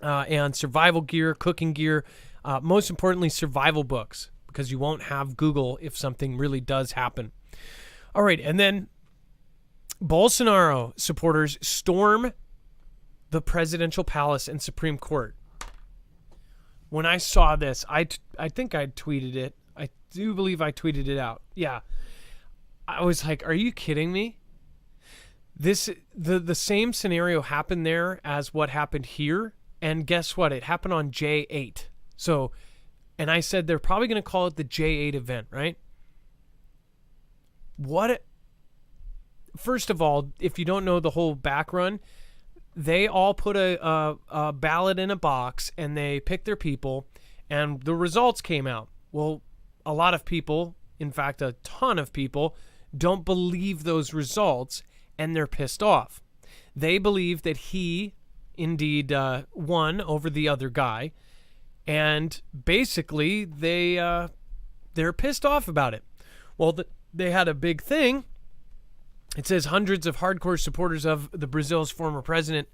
and survival gear, cooking gear, most importantly, survival books. because you won't have Google if something really does happen. All right, and then Bolsonaro supporters storm the presidential palace and Supreme Court. When I saw this, I think I tweeted it. I do believe I tweeted it out. Yeah. I was like, are you kidding me? The same scenario happened there as what happened here. And guess what? It happened on J8. So, and I said they're probably going to call it the J8 event, right? First of all, if you don't know the whole back run, they all put a ballot in a box and they picked their people and the results came out. Well, a lot of people, in fact, a ton of people, don't believe those results and they're pissed off. They believe that he indeed won over the other guy, and basically they're pissed off about it. Well, they had a big thing. It says hundreds of hardcore supporters of the Brazil's former president,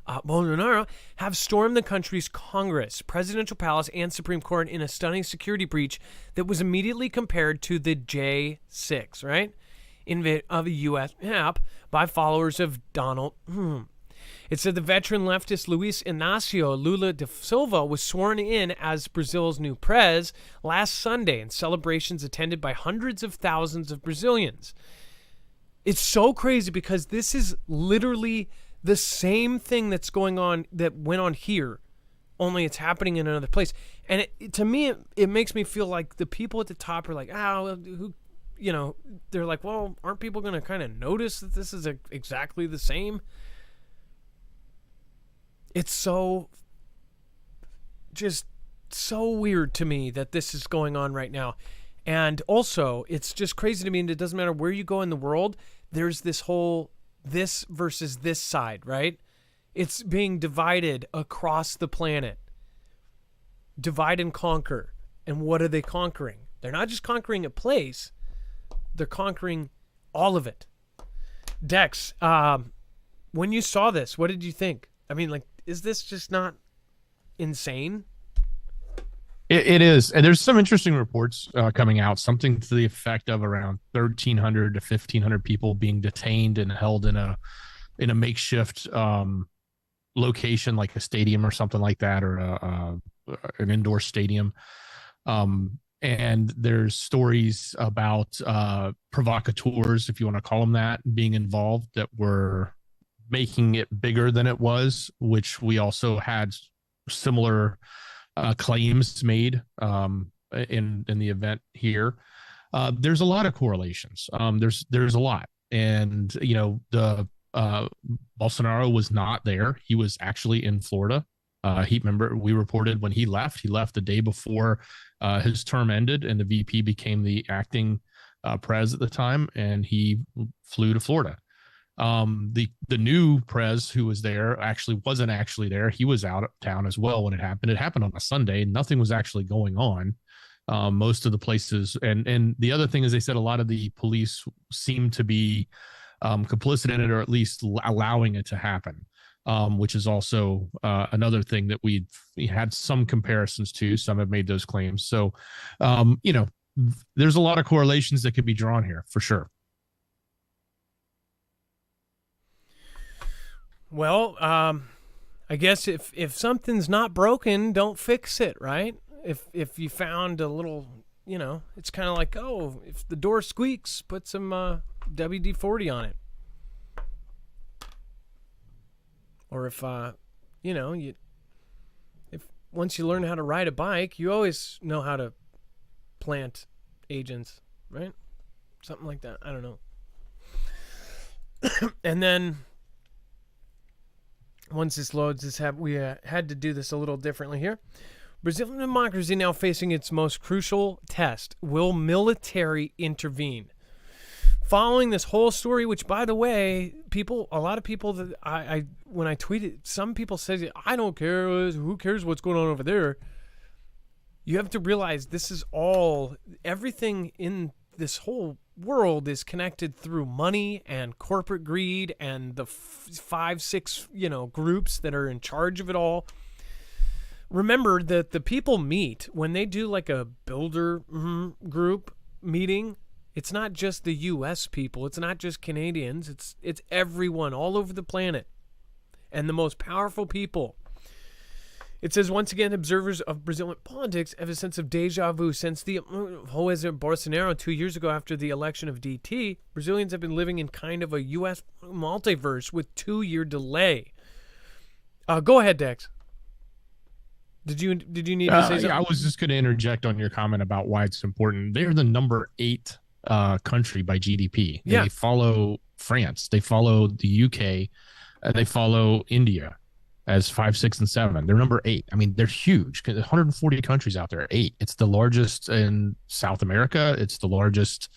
Bolsonaro, have stormed the country's Congress, presidential palace, and Supreme Court in a stunning security breach that was immediately compared to the J6, right? Of a U.S. app by followers of Donald. It said the veteran leftist Luiz Inácio Lula da Silva was sworn in as Brazil's new prez last Sunday in celebrations attended by hundreds of thousands of Brazilians. It's so crazy because this is literally the same thing that's going on that went on here, only it's happening in another place. And to me, it makes me feel like the people at the top are like, they're like, well, aren't people going to kind of notice that this is exactly the same? It's so weird to me that this is going on right now. And also, it's just crazy to me, and it doesn't matter where you go in the world, there's this whole this versus this side, right? It's being divided across the planet. Divide and conquer. And what are they conquering? They're not just conquering a place, they're conquering all of it. Dex, when you saw this, what did you think? I mean, like, is this just not insane? It is. And there's some interesting reports coming out, something to the effect of around 1,300 to 1,500 people being detained and held in a makeshift location, like a stadium or something like that, or an indoor stadium. And there's stories about provocateurs, if you want to call them that, being involved that were making it bigger than it was, which we also had similar claims made in the event here. There's a lot of correlations. There's a lot, and the Bolsonaro was not there. He was actually in Florida. We reported when he left the day before his term ended, and the VP became the acting prez at the time, and he flew to Florida. The new prez who was there wasn't actually there. He was out of town as well when it happened. It happened on a Sunday. Nothing was actually going on. Most of the places, and the other thing is, they said a lot of the police seemed to be complicit in it, or at least allowing it to happen, which is also another thing that we had some comparisons to. Some have made those claims. So, there's a lot of correlations that could be drawn here for sure. Well, I guess if something's not broken, don't fix it, right? If you found a little, it's kind of like, oh, if the door squeaks, put some WD-40 on it. Or if once you learn how to ride a bike, you always know how to plant agents, right? Something like that. I don't know. And then once this loads, we had to do this a little differently here. Brazilian democracy now facing its most crucial test. Will military intervene? Following this whole story, which, by the way, a lot of people that when I tweeted, some people said, I don't care. Who cares what's going on over there? You have to realize everything in this whole world is connected through money and corporate greed and the 5-6 groups that are in charge of it all. remember that the people meet when they do like a builder group meeting. It's not just the U.S. people. It's not just Canadians. It's everyone all over the planet. And the most powerful people. It says, once again, observers of Brazilian politics have a sense of deja vu since the Bolsonaro 2 years ago after the election of DT. Brazilians have been living in kind of a U.S. multiverse with 2-year delay. Go ahead, Dex. Did you need to say something? I was just going to interject on your comment about why it's important. They're the number 8 country by GDP. Yeah. They follow France. They follow the UK. They follow India as 5, 6, and 7. They're number 8. I mean, they're huge. 140 countries out there. 8. It's the largest in South America. It's the largest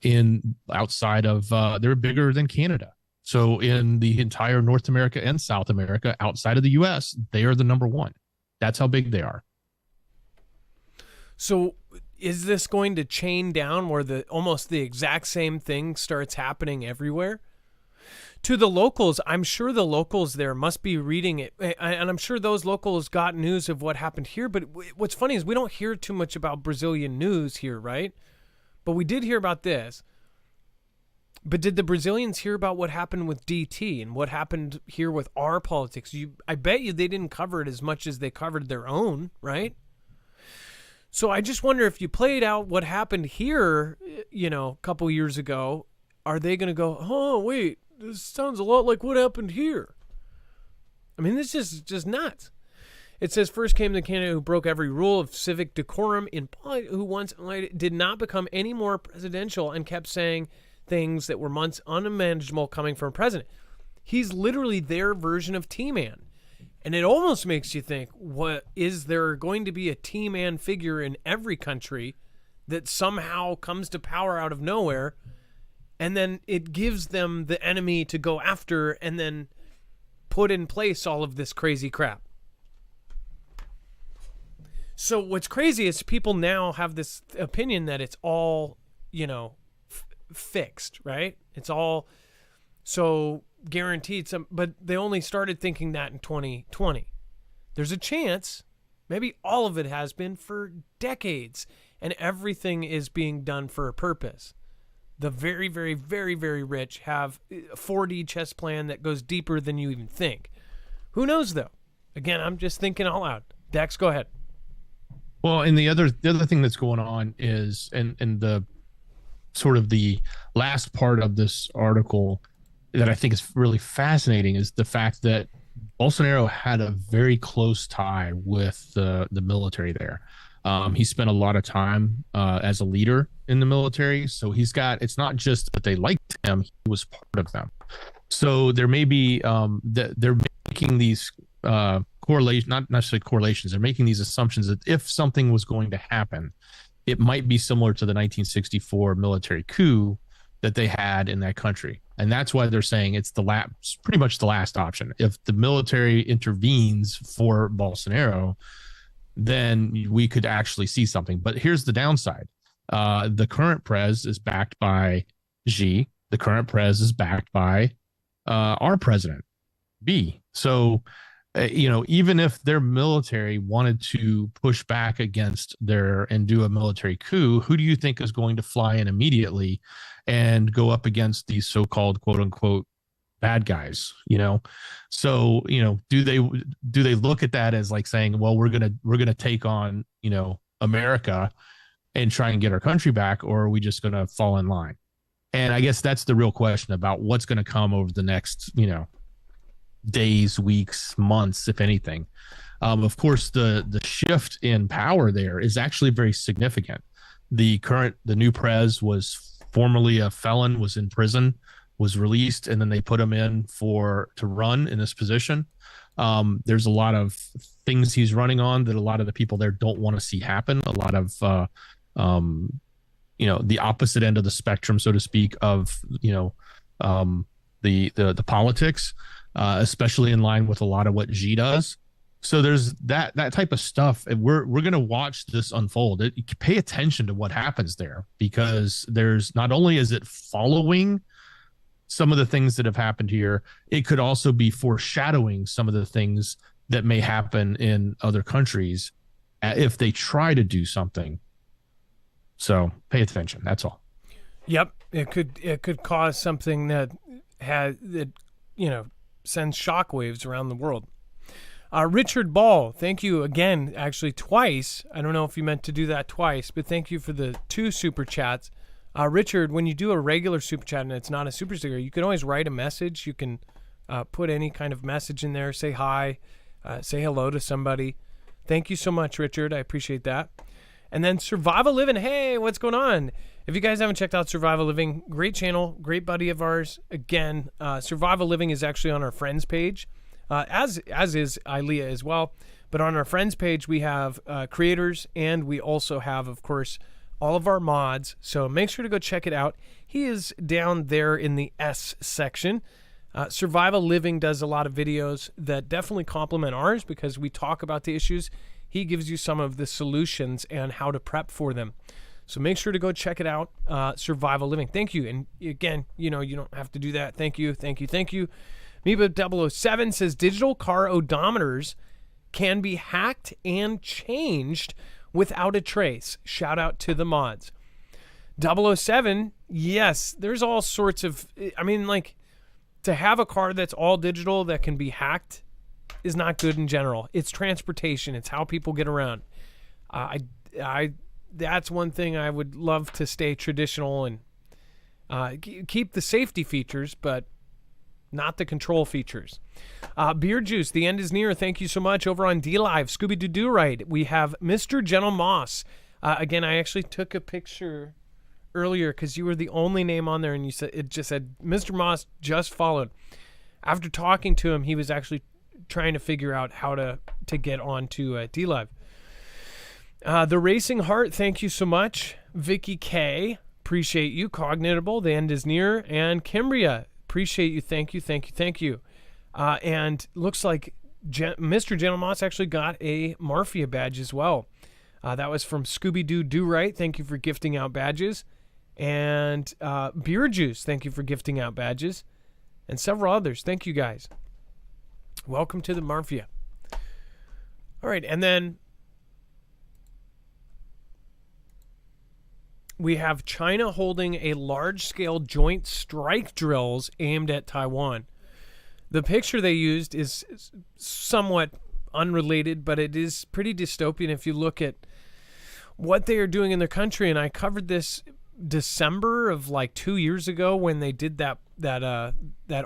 in outside of. They're bigger than Canada. So in the entire North America and South America, outside of the U.S., they are the number 1. That's how big they are. So is this going to chain down where almost the exact same thing starts happening everywhere? To the locals, I'm sure the locals there must be reading it, and I'm sure those locals got news of what happened here. But what's funny is we don't hear too much about Brazilian news here, right? But we did hear about this. But did the Brazilians hear about what happened with DT and what happened here with our politics? I bet you they didn't cover it as much as they covered their own, right? So I just wonder if you played out what happened here, a couple years ago, are they going to go, oh, wait, this sounds a lot like what happened here? I mean, this is just nuts. It says, first came the candidate who broke every rule of civic decorum in politics, who once did not become any more presidential and kept saying things that were months unimaginable coming from a president. He's literally their version of T-Man. And it almost makes you think, what is there going to be a T-Man figure in every country that somehow comes to power out of nowhere, and then it gives them the enemy to go after and then put in place all of this crazy crap? So what's crazy is people now have this opinion that it's all, fixed, right? It's all so guaranteed. But they only started thinking that in 2020. There's a chance, maybe all of it has been for decades, and everything is being done for a purpose. The very, very, very, very rich have a 4D chess plan that goes deeper than you even think. Who knows, though? Again, I'm just thinking all out. Dex, go ahead. Well, and the other thing that's going on is, and the sort of the last part of this article that I think is really fascinating is the fact that Bolsonaro had a very close tie with the military there. He spent a lot of time as a leader in the military. So it's not just that they liked him, he was part of them. So there may be, they're making these correlations, not necessarily correlations, they're making these assumptions that if something was going to happen, it might be similar to the 1964 military coup that they had in that country. And that's why they're saying it's pretty much the last option. If the military intervenes for Bolsonaro, then we could actually see something. But here's the downside. The current prez is backed by Xi. The current prez is backed by our president, B. So, even if their military wanted to push back against and do a military coup, who do you think is going to fly in immediately and go up against these so-called quote unquote bad guys? So do they look at that as like saying, well, we're gonna take on America and try and get our country back, or are we just gonna fall in line? And I guess that's the real question about what's going to come over the next days, weeks, months, if anything. Of course, the shift in power there is actually very significant. The new prez was formerly a felon, was in prison, was released, and then they put him in to run in this position. There's a lot of things he's running on that a lot of the people there don't want to see happen. A lot of the opposite end of the spectrum, so to speak, of the politics, especially in line with a lot of what Xi does. So there's that type of stuff. And we're going to watch this unfold. Pay attention to what happens there, because there's not only is it following some of the things that have happened here, it could also be foreshadowing some of the things that may happen in other countries if they try to do something. So pay attention. That's all. Yep, it could cause something that sends shockwaves around the world. Richard Ball, thank you again, actually twice. I don't know if you meant to do that twice, but thank you for the 2 super chats. Richard, when you do a regular super chat and it's not a super sticker, you can always write a message. You can put any kind of message in there, say hi, say hello to somebody. Thank you so much, Richard. I appreciate that. And then Survival Living, hey, what's going on? If you guys haven't checked out Survival Living, great channel, great buddy of ours. Again, Survival Living is actually on our friends page. As is Ilea as well. But on our friends page, we have creators, and we also have, of course, all of our mods. So make sure to go check it out. He is down there in the S section. Survival Living does a lot of videos that definitely complement ours because we talk about the issues. He gives you some of the solutions and how to prep for them. So make sure to go check it out, Survival Living. Thank you. And again, you don't have to do that. Thank you. Meba007 says digital car odometers can be hacked and changed without a trace. Shout out to the mods. 007, yes, there's all sorts of, to have a car that's all digital that can be hacked is not good in general. It's transportation. It's how people get around. That's one thing I would love to stay traditional and keep the safety features, but not the control features. Beer Juice, the end is near. Thank you so much. Over on D-Live, Scooby-Doo Right, we have Mr. Gentle Moss. Again, I actually took a picture earlier because you were the only name on there, and you said it just said Mr. Moss just followed. After talking to him, he was actually trying to figure out how to get onto D-Live. The Racing Heart, thank you so much. Vicky K, appreciate you. Cognitable, the end is near. And Kimbria, appreciate you. Thank you. And looks like Mr. Gentle Moss actually got a Mafia badge as well. That was from Scooby-Doo Do Right. Thank you for gifting out badges. And Beer Juice, thank you for gifting out badges. And several others. Thank you, guys. Welcome to the Mafia. All right, and then we have China holding a large-scale joint strike drills aimed at Taiwan. The picture they used is somewhat unrelated, but it is pretty dystopian if you look at what they are doing in their country. And I covered this December of 2 years ago when they did that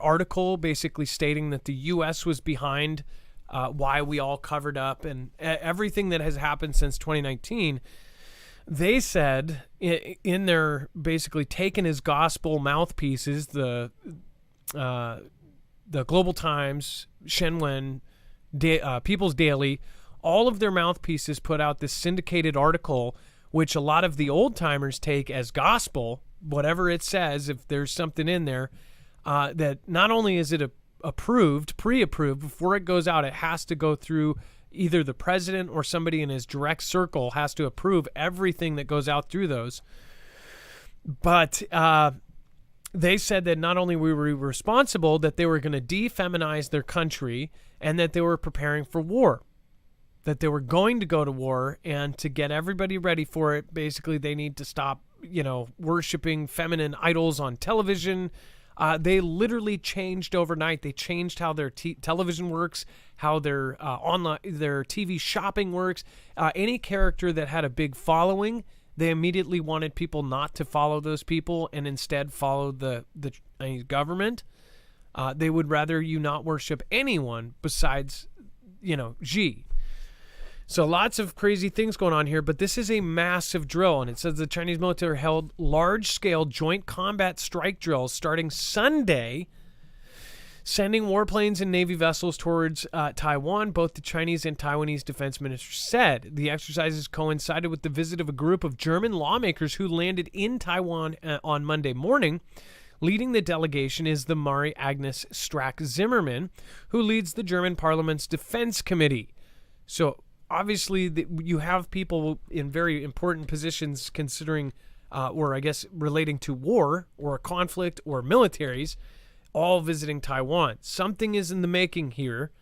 article basically stating that the U.S. was behind why we all covered up and everything that has happened since 2019. They said in their basically taken as gospel mouthpieces, the Global Times, Shenwen, People's Daily, all of their mouthpieces put out this syndicated article, which a lot of the old timers take as gospel, whatever it says, if there's something in there, that not only is it pre-approved, before it goes out, it has to go through either the president or somebody in his direct circle has to approve everything that goes out through those. But they said that not only were we responsible, that they were going to defeminize their country and that they were preparing for war, that they were going to go to war, and to get everybody ready for it, basically they need to stop, worshiping feminine idols on television. They literally changed overnight. They changed how their television works, how their TV shopping works. Any character that had a big following, they immediately wanted people not to follow those people and instead follow the government. They would rather you not worship anyone besides, Xi. So lots of crazy things going on here, but this is a massive drill, and it says the Chinese military held large-scale joint combat strike drills starting Sunday, sending warplanes and Navy vessels towards Taiwan, both the Chinese and Taiwanese defense ministers said. The exercises coincided with the visit of a group of German lawmakers who landed in Taiwan on Monday morning. Leading the delegation is the Mari Agnes Strack-Zimmermann, who leads the German parliament's defense committee. So obviously, you have people in very important positions considering, or I guess relating to war or a conflict or militaries, all visiting Taiwan. Something is in the making here.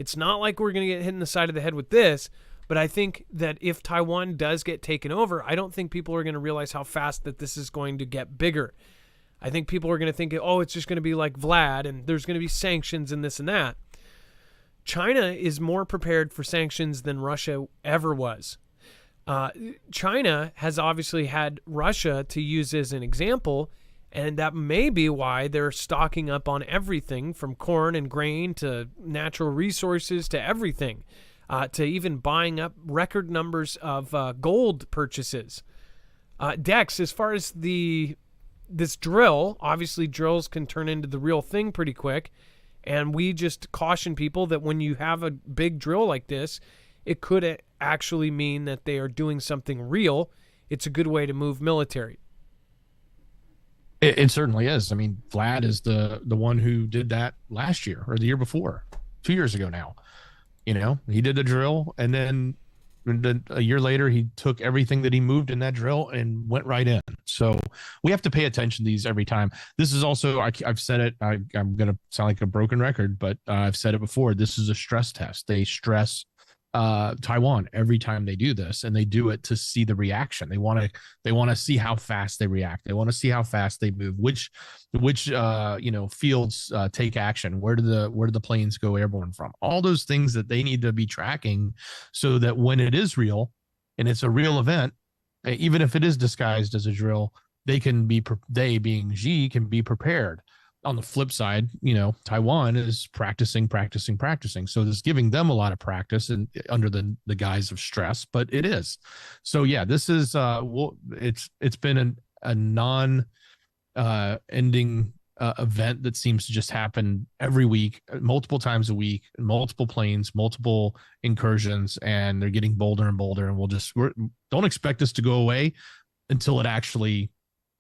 It's not like we're going to get hit in the side of the head with this, but I think that if Taiwan does get taken over, I don't think people are going to realize how fast that this is going to get bigger. I think people are going to think, oh, it's just going to be like Vlad and there's going to be sanctions and this and that. China is more prepared for sanctions than Russia ever was. China has obviously had Russia to use as an example, and that may be why they're stocking up on everything from corn and grain to natural resources to everything, to even buying up record numbers of gold purchases. Dex, as far as this drill, obviously drills can turn into the real thing pretty quick, and we just caution people that when you have a big drill like this, it could actually mean that they are doing something real. It's a good way to move military. It certainly is. I mean, Vlad is the one who did that last year or the year before, 2 years ago now. He did a drill, and then a year later, he took everything that he moved in that drill and went right in. So we have to pay attention to these every time. This is also, I've said it, I'm going to sound like a broken record, but I've said it before. This is a stress test. They stress Taiwan every time they do this, and they do it to see the reaction. They want to see how fast they react. They want to see how fast they move, which fields take action, where do the planes go airborne from, all those things that they need to be tracking, so that when it is real and it's a real event, even if it is disguised as a drill, they being Xi can be prepared. On the flip side, Taiwan is practicing. So it's giving them a lot of practice and under the guise of stress, but it is. So yeah, this is it's been a non ending event that seems to just happen every week, multiple times a week, multiple planes, multiple incursions, and they're getting bolder and bolder. And don't expect this to go away until it actually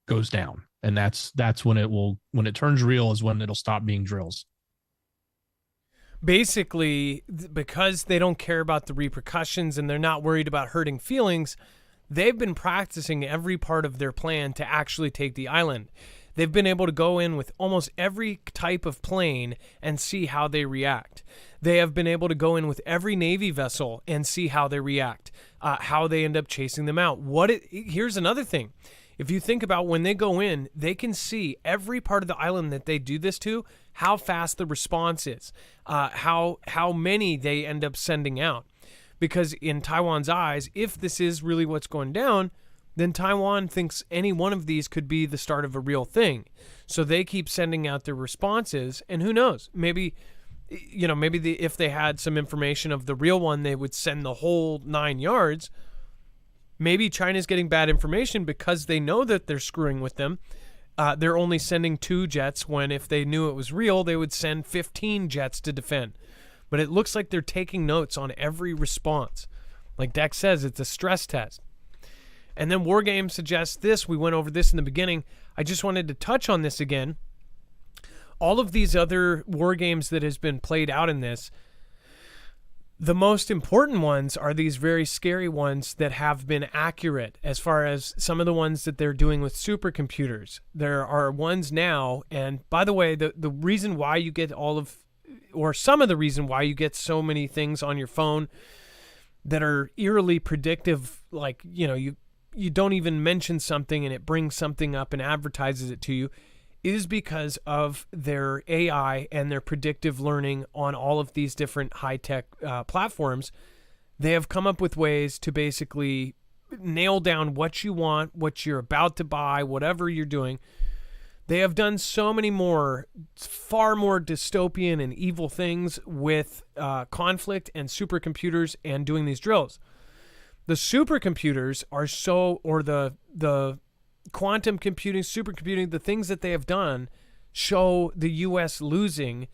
goes down. And that's when it turns real, is when it'll stop being drills. Basically, because they don't care about the repercussions and they're not worried about hurting feelings, they've been practicing every part of their plan to actually take the island. They've been able to go in with almost every type of plane and see how they react. They have been able to go in with every Navy vessel and see how they react, how they end up chasing them out. Here's another thing. If you think about when they go in, they can see every part of the island that they do this to, how fast the response is, how many they end up sending out. Because in Taiwan's eyes, if this is really what's going down, then Taiwan thinks any one of these could be the start of a real thing. So they keep sending out their responses, and who knows, maybe if they had some information of the real one, they would send the whole 9 yards. Maybe China's getting bad information because they know that they're screwing with them. They're only sending 2 jets when, if they knew it was real, they would send 15 jets to defend. But it looks like they're taking notes on every response. Like Dex says, it's a stress test. And then Wargame suggests this. We went over this in the beginning. I just wanted to touch on this again. All of these other war games that has been played out in this, the most important ones are these very scary ones that have been accurate, as far as some of the ones that they're doing with supercomputers. There are ones now, and by the way, the reason why you get some of the reason why you get so many things on your phone that are eerily predictive, like, you don't even mention something and it brings something up and advertises it to you, is because of their AI and their predictive learning on all of these different high-tech platforms. They have come up with ways to basically nail down what you want, what you're about to buy, whatever you're doing. They have done so many far more dystopian and evil things with conflict and supercomputers and doing these drills. The supercomputers are the quantum computing, supercomputing, the things that they have done show the U.S. losing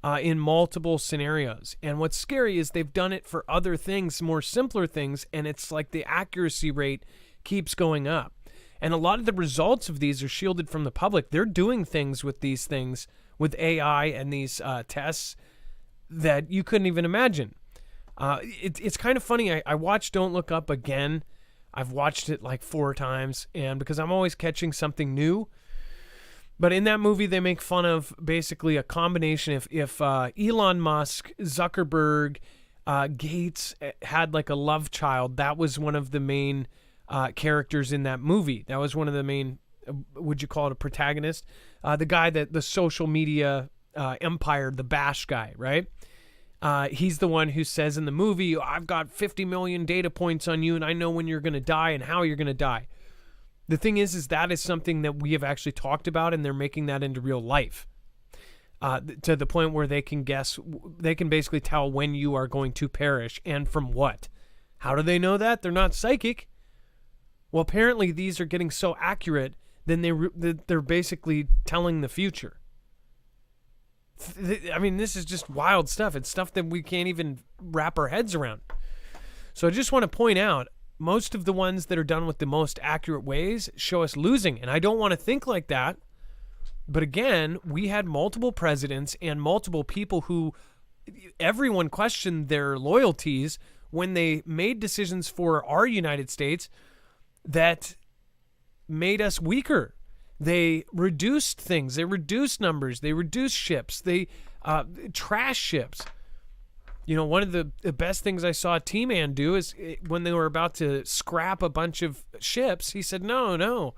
in multiple scenarios. And what's scary is they've done it for other things, more simpler things, and it's like the accuracy rate keeps going up. And a lot of the results of these are shielded from the public. They're doing things with these things, with AI and these tests, that you couldn't even imagine. It's kind of funny. I watched Don't Look Up again. I've watched it like 4 times, and because I'm always catching something new. But in that movie, they make fun of basically a combination. If Elon Musk, Zuckerberg, Gates had like a love child, that was one of the main characters in that movie. That was one of the main, would you call it a protagonist? The guy that the social media empire, the Bash guy, right? He's the one who says in the movie, I've got 50 million data points on you and I know when you're going to die and how you're going to die. The thing is that is something that we have actually talked about, and they're making that into real life to the point where they can basically tell when you are going to perish and from what. How do they know that? They're not psychic. Well, apparently these are getting so accurate, then they're basically telling the future. I mean, this is just wild stuff. It's stuff that we can't even wrap our heads around. So I just want to point out, most of the ones that are done with the most accurate ways show us losing. And I don't want to think like that. But again, we had multiple presidents and multiple people who everyone questioned their loyalties when they made decisions for our United States that made us weaker. They reduced things. They reduced numbers. They reduced ships. They trashed ships. You know, one of the best things I saw T-Man do is when they were about to scrap a bunch of ships, he said, no,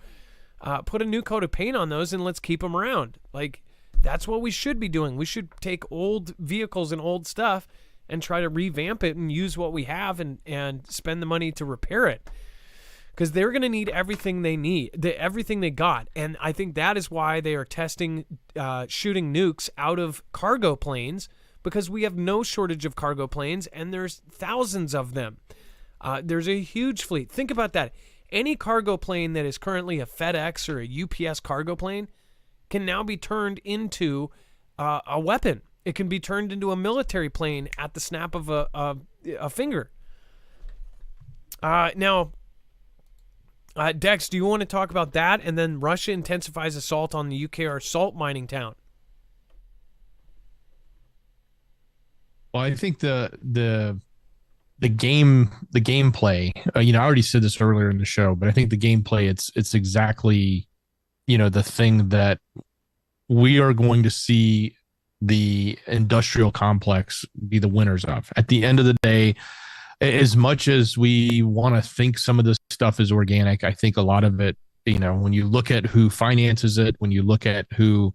put a new coat of paint on those and let's keep them around. Like, that's what we should be doing. We should take old vehicles and old stuff and try to revamp it and use what we have and spend the money to repair it. Because they're going to need everything they need, everything they got. And I think that is why they are testing shooting nukes out of cargo planes, because we have no shortage of cargo planes, and there's thousands of them. There's a huge fleet. Think about that. Any cargo plane that is currently a FedEx or a UPS cargo plane can now be turned into a weapon. It can be turned into a military plane at the snap of a finger. Now, Dex, do you want to talk about that? And then Russia intensifies assault on the UKR salt mining town. Well, I think the gameplay. I already said this earlier in the show, but I think the gameplay it's exactly the thing that we are going to see the industrial complex be the winners of. At the end of the day, as much as we want to think some of this stuff is organic, I think a lot of it, when you look at who finances it, when you look at who,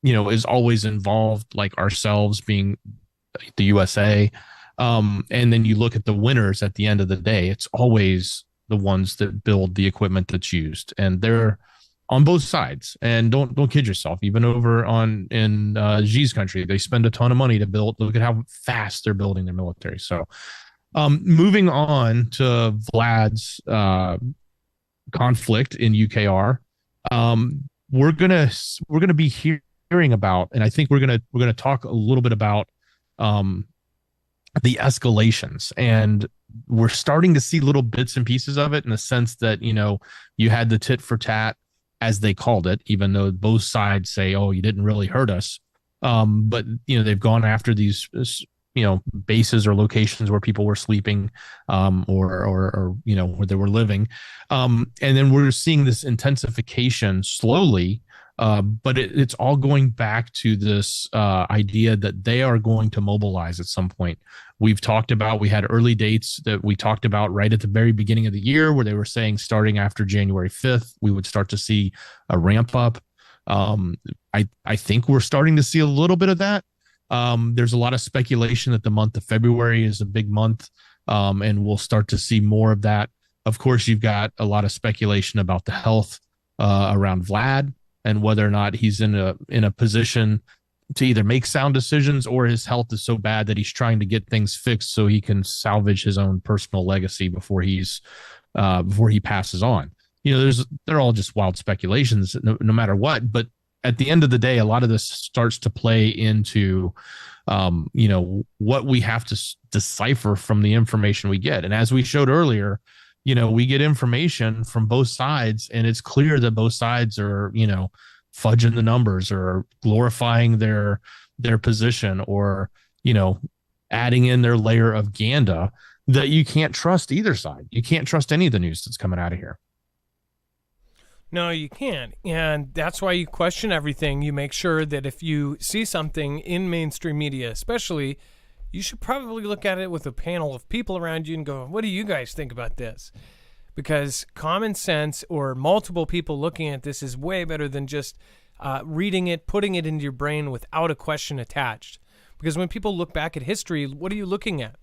is always involved, like ourselves being the USA, and then you look at the winners at the end of the day, it's always the ones that build the equipment that's used, and they're on both sides. And don't kid yourself. Even over in Xi's country, they spend a ton of money to build. Look at how fast they're building their military. So, moving on to Vlad's conflict in UKR, we're gonna be hearing about, and I think we're gonna talk a little bit about the escalations, and we're starting to see little bits and pieces of it, in the sense that you had the tit for tat, as they called it, even though both sides say, oh, you didn't really hurt us, but they've gone after these bases or locations where people were sleeping, or where they were living, and then we're seeing this intensification slowly. But it's all going back to this idea that they are going to mobilize at some point. We had early dates that we talked about right at the very beginning of the year, where they were saying starting after January 5th, we would start to see a ramp up. I think we're starting to see a little bit of that. There's a lot of speculation that the month of February is a big month, and we'll start to see more of that. Of course, you've got a lot of speculation about the health around Vlad, and whether or not he's in a position to either make sound decisions, or his health is so bad that he's trying to get things fixed so he can salvage his own personal legacy before he passes on. They're all just wild speculations, no matter what. But at the end of the day, a lot of this starts to play into what we have to decipher from the information we get. And as we showed earlier, we get information from both sides, and it's clear that both sides are, fudging the numbers, or glorifying their position, or, adding in their layer of ganda that you can't trust either side. You can't trust any of the news that's coming out of here. No, you can't. And that's why you question everything. You make sure that if you see something in mainstream media, especially, you should probably look at it with a panel of people around you and go, what do you guys think about this? Because common sense or multiple people looking at this is way better than just reading it, putting it into your brain without a question attached. Because when people look back at history, what are you looking at?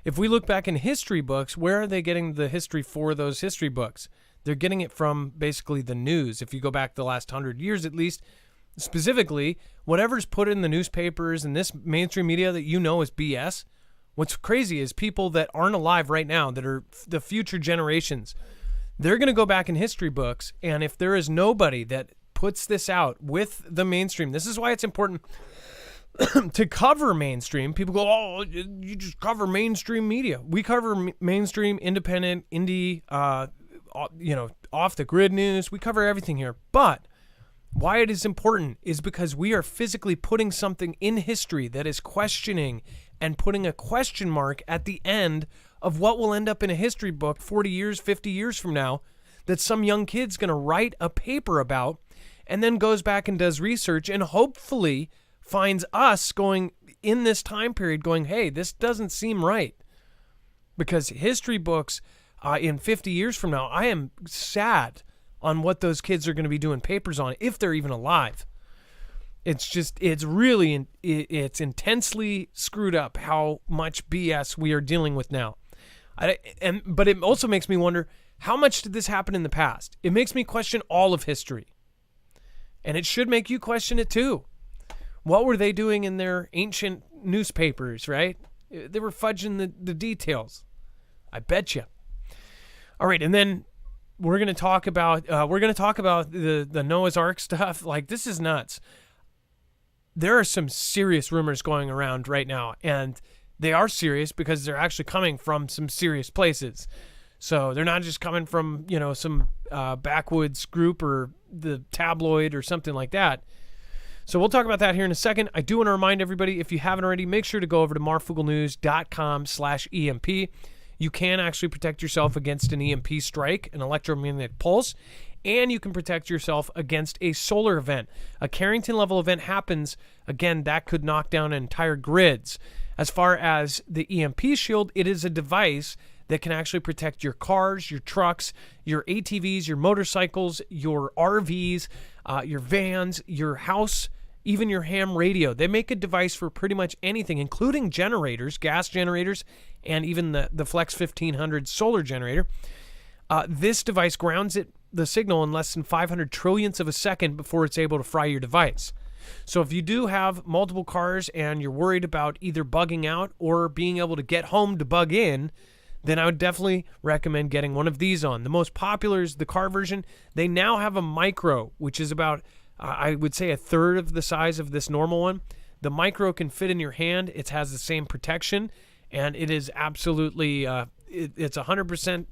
If we look back in history books, where are they getting the history for those history books? They're getting it from basically the news. If you go back the last 100 years at least, specifically, whatever's put in the newspapers and this mainstream media that you know is BS, what's crazy is people that aren't alive right now, that are the future generations, they're going to go back in history books, and if there is nobody that puts this out with the mainstream, this is why it's important to cover mainstream. People go, oh, you just cover mainstream media. We cover mainstream, independent, indie, off the grid news. We cover everything here. But why it is important is because we are physically putting something in history that is questioning and putting a question mark at the end of what will end up in a history book 40 years, 50 years from now, that some young kid's going to write a paper about and then goes back and does research and hopefully finds us going in this time period going, hey, this doesn't seem right. Because history books in 50 years from now, I am sad on what those kids are going to be doing papers on, if they're even alive. It's intensely screwed up how much BS we are dealing with now. But it also makes me wonder, how much did this happen in the past? It makes me question all of history. And it should make you question it too. What were they doing in their ancient newspapers, right? They were fudging the details. I bet you. All right, and then we're going to talk about the Noah's Ark stuff. Like, this is nuts. There are some serious rumors going around right now, and they are serious because they're actually coming from some serious places. So they're not just coming from, some backwoods group or the tabloid or something like that. So we'll talk about that here in a second. I do want to remind everybody, if you haven't already, make sure to go over to marfooglenews.com/EMP. You can actually protect yourself against an EMP strike, an electromagnetic pulse, and you can protect yourself against a solar event. A Carrington level event happens, again, that could knock down entire grids. As far as the EMP shield, it is a device that can actually protect your cars, your trucks, your ATVs, your motorcycles, your RVs, your vans, your house, even your ham radio. They make a device for pretty much anything, including generators, gas generators, and even the Flex 1500 solar generator. This device grounds the signal in less than 500 trillionths of a second before it's able to fry your device. So if you do have multiple cars and you're worried about either bugging out or being able to get home to bug in, then I would definitely recommend getting one of these on. The most popular is the car version. They now have a micro, which is about, I would say, a third of the size of this normal one. The micro can fit in your hand. It has the same protection, and it is absolutely, it's 100%,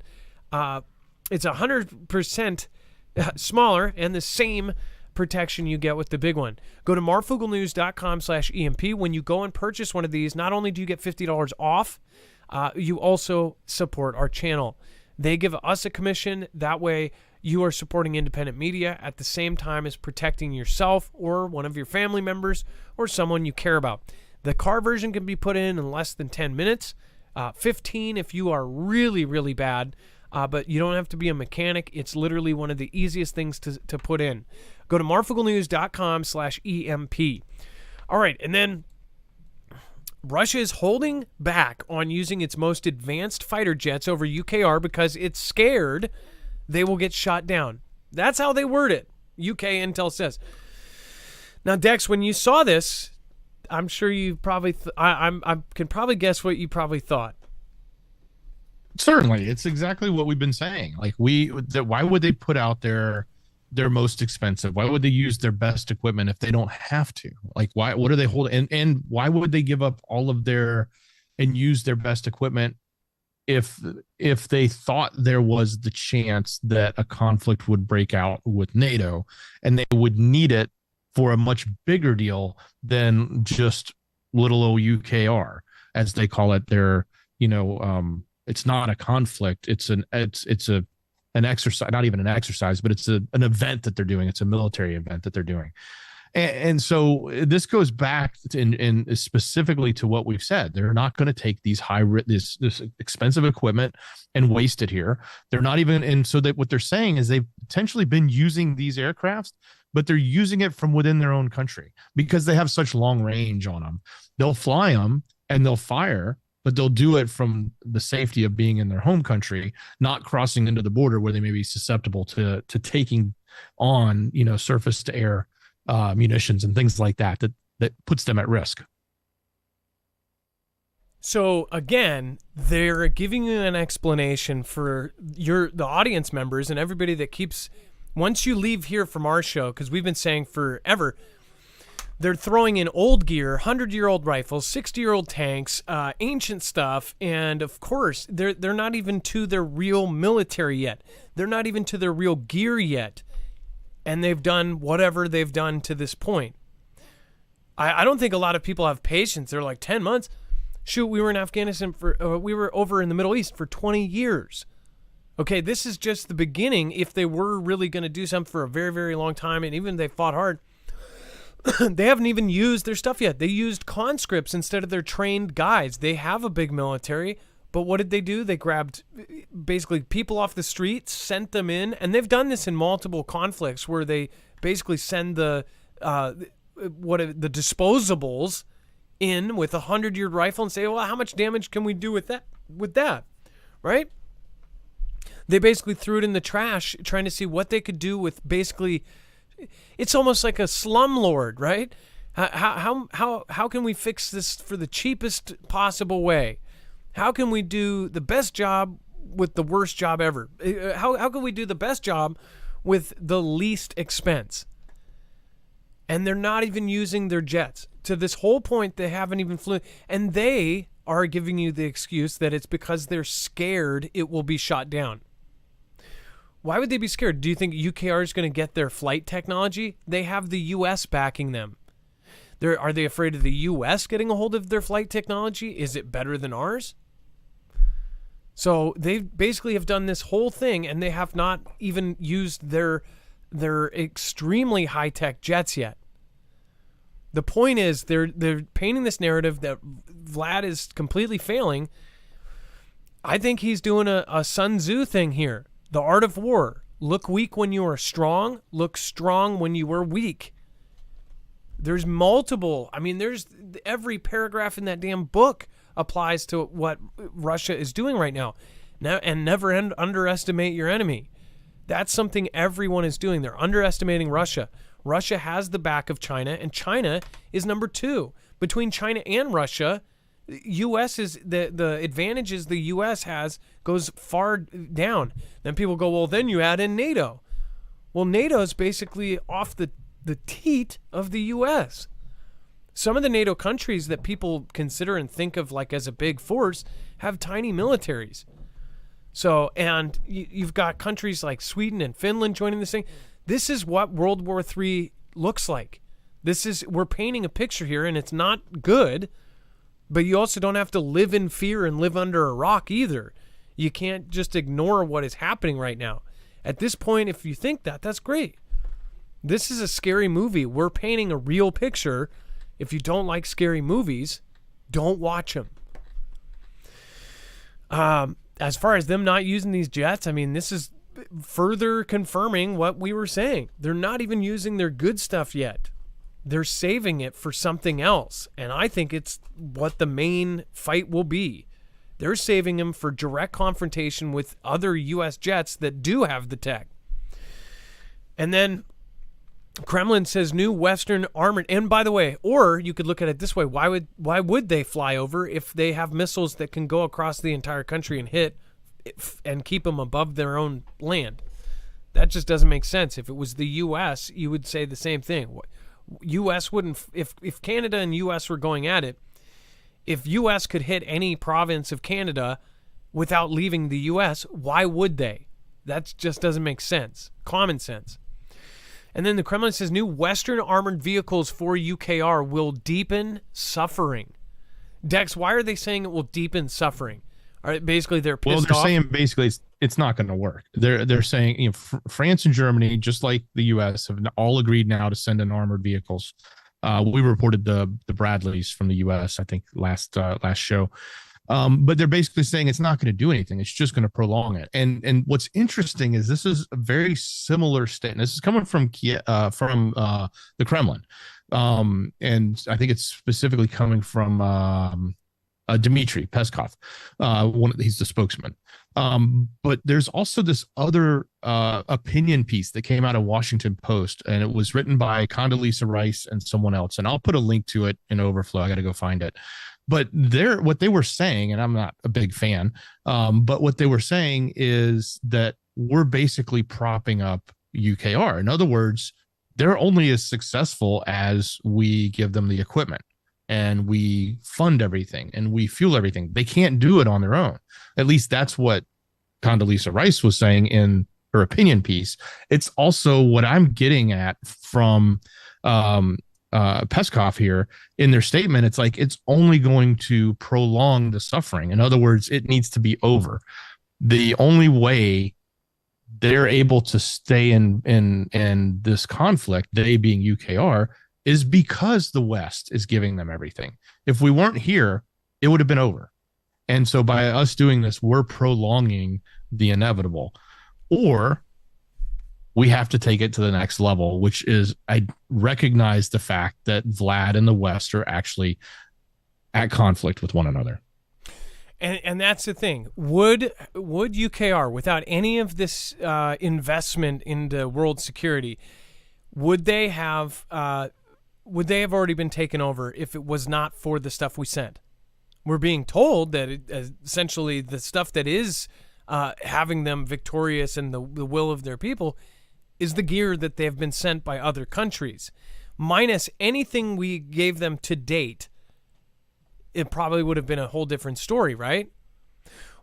it's 100% smaller and the same protection you get with the big one. Go to marfooglenews.com/EMP. When you go and purchase one of these, not only do you get $50 off, you also support our channel. They give us a commission. That way you are supporting independent media at the same time as protecting yourself or one of your family members or someone you care about. The car version can be put in less than 10 minutes, 15 if you are really, really bad, but you don't have to be a mechanic. It's literally one of the easiest things to put in. Go to marfooglenews.com/EMP. All right, and then Russia is holding back on using its most advanced fighter jets over UKR because it's scared they will get shot down. That's how they word it. UK Intel says. Now, Dex, when you saw this, I'm sure you probably I can probably guess what you probably thought. Certainly, it's exactly what we've been saying. Like, why would they put out their most expensive? Why would they use their best equipment if they don't have to? Like, why? What are they holding? And why would they give up all of their and use their best equipment if they thought there was the chance that a conflict would break out with NATO and they would need it for a much bigger deal than just little old UKR, as they call it? It's not a conflict. It's an an exercise, not even an exercise, but it's an event that they're doing. It's a military event that they're doing. And so this goes back in specifically to what we've said. They're not going to take these this expensive equipment and waste it here. They're not even, and so that what they're saying is they've potentially been using these aircrafts, but they're using it from within their own country because they have such long range on them. They'll fly them and they'll fire, but they'll do it from the safety of being in their home country, not crossing into the border where they may be susceptible to taking on, surface to air munitions and things like that puts them at risk. So again, they're giving you an explanation for the audience members and everybody that keeps, once you leave here from our show, because we've been saying forever, they're throwing in old gear, 100-year-old rifles, 60-year-old tanks, ancient stuff, and of course, they're not even to their real military yet. They're not even to their real gear yet. And they've done whatever they've done to this point. I don't think a lot of people have patience. They're like, 10 months? Shoot, we were in Afghanistan we were over in the Middle East for 20 years. Okay, this is just the beginning. If they were really going to do something for a very, very long time, and even they fought hard, they haven't even used their stuff yet. They used conscripts instead of their trained guys. They have a big military. But what did they do? They grabbed basically people off the streets, sent them in, and they've done this in multiple conflicts where they basically send the disposables in with a 100-year rifle and say, well, how much damage can we do with that? Right? They basically threw it in the trash trying to see what they could do with basically, it's almost like a slumlord, right? How can we fix this for the cheapest possible way? How can we do the best job with the worst job ever? How can we do the best job with the least expense? And they're not even using their jets. To this whole point, they haven't even flown. And they are giving you the excuse that it's because they're scared it will be shot down. Why would they be scared? Do you think UKR is going to get their flight technology? They have the U.S. backing them. Are they afraid of the U.S. getting a hold of their flight technology? Is it better than ours? So they basically have done this whole thing, and they have not even used their extremely high-tech jets yet. The point is they're painting this narrative that Vlad is completely failing. I think he's doing a Sun Tzu thing here. The art of war. Look weak when you are strong. Look strong when you are weak. There's there's every paragraph in that damn book applies to what Russia is doing right now. And never underestimate your enemy. That's something everyone is doing. They're underestimating Russia. Russia has the back of China, and China is number 2. Between China and Russia, U.S. is the advantages the U.S. has goes far down. Then people go, well, then you add in NATO. Well, NATO is basically off the teat of the U.S. Some of the NATO countries that people consider and think of like as a big force have tiny militaries. So, and you've got countries like Sweden and Finland joining this thing. This is what World War III looks like. We're painting a picture here, and it's not good, but you also don't have to live in fear and live under a rock either. You can't just ignore what is happening right now. At this point, if you think that's great. This is a scary movie. We're painting a real picture. If you don't like scary movies, don't watch them. As far as them not using these jets, I mean, this is further confirming what we were saying. They're not even using their good stuff yet. They're saving it for something else. And I think it's what the main fight will be. They're saving them for direct confrontation with other U.S. jets that do have the tech. And then Kremlin says new Western armored, and by the way, or you could look at it this way, why would they fly over if they have missiles that can go across the entire country and hit and keep them above their own land? That just doesn't make sense. If it was the U.S., you would say the same thing. U.S. wouldn't, if Canada and U.S. were going at it, if U.S. could hit any province of Canada without leaving the U.S., why would they? That just doesn't make sense. Common sense. And then the Kremlin says new Western armored vehicles for UKR will deepen suffering. Dex, why are they saying it will deepen suffering? Basically, they're pissed off. Saying basically it's not going to work. They're saying, France and Germany, just like the U.S., have all agreed now to send in armored vehicles. We reported the Bradleys from the U.S. I think last show. But they're basically saying it's not going to do anything. It's just going to prolong it. And what's interesting is this is a very similar statement. This is coming from the Kremlin, and I think it's specifically coming from Dmitry Peskov. He's the spokesman. But there's also this other opinion piece that came out of Washington Post, and it was written by Condoleezza Rice and someone else. And I'll put a link to it in Overflow. I got to go find it. But what they were saying, and I'm not a big fan, but what they were saying is that we're basically propping up UKR. In other words, they're only as successful as we give them the equipment and we fund everything and we fuel everything. They can't do it on their own. At least that's what Condoleezza Rice was saying in her opinion piece. It's also what I'm getting at from Peskov here in their statement. It's like it's only going to prolong the suffering. In other words, it needs to be over. The only way they're able to stay in this conflict, they being UKR, is because the West is giving them everything. If we weren't here, it would have been over. And so by us doing this, we're prolonging the inevitable. Or we have to take it to the next level, which is I recognize the fact that Vlad and the West are actually at conflict with one another. And that's the thing. Would UKR, without any of this investment into world security, would they have already been taken over if it was not for the stuff we sent? We're being told that essentially the stuff that is having them victorious in the will of their people is the gear that they have been sent by other countries. Minus anything we gave them to date, it probably would have been a whole different story, right?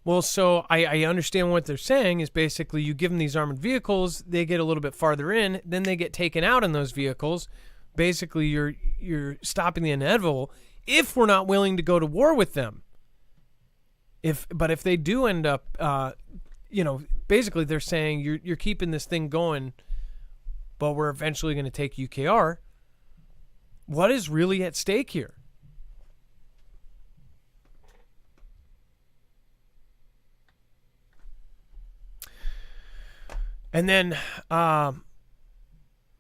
Well, so I understand what they're saying is basically you give them these armored vehicles, they get a little bit farther in, then they get taken out in those vehicles. Basically, you're stopping the inevitable if we're not willing to go to war with them. But if they do end up, basically they're saying you're keeping this thing going, but we're eventually going to take UKR. What is really at stake here? And then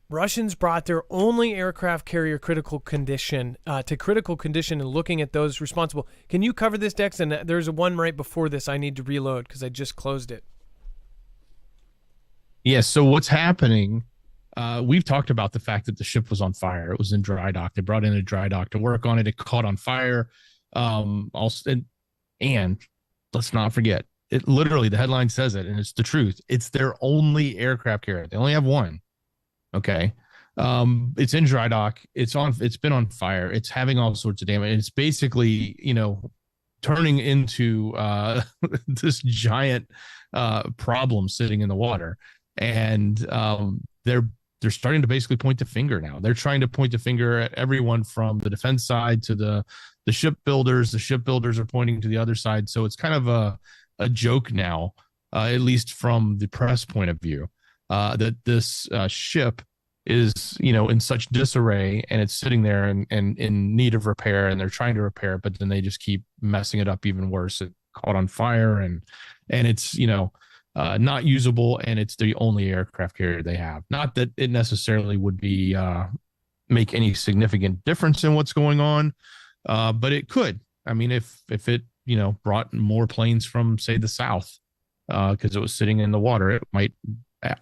Russians brought their only aircraft carrier critical condition to critical condition and looking at those responsible. Can you cover this, Dex? And there's one right before this I need to reload because I just closed it. Yeah, so what's happening, we've talked about the fact that the ship was on fire. It was in dry dock. They brought in a dry dock to work on it. It caught on fire. And let's not forget, it literally, the headline says it, and it's the truth. It's their only aircraft carrier. They only have one. Okay. It's in dry dock. It's been on fire. It's having all sorts of damage. It's basically, turning into this giant problem sitting in the water. And they're starting to basically point the finger now. They're trying to point the finger at everyone from the defense side to the shipbuilders. The shipbuilders are pointing to the other side. So it's kind of a joke now, at least from the press point of view, that this ship is, in such disarray and it's sitting there and in need of repair, and they're trying to repair it, but then they just keep messing it up even worse. It caught on fire and it's, not usable, and it's the only aircraft carrier they have. Not that it necessarily would be make any significant difference in what's going on, but it could. I mean, if it brought more planes from, say, the south, because it was sitting in the water, it might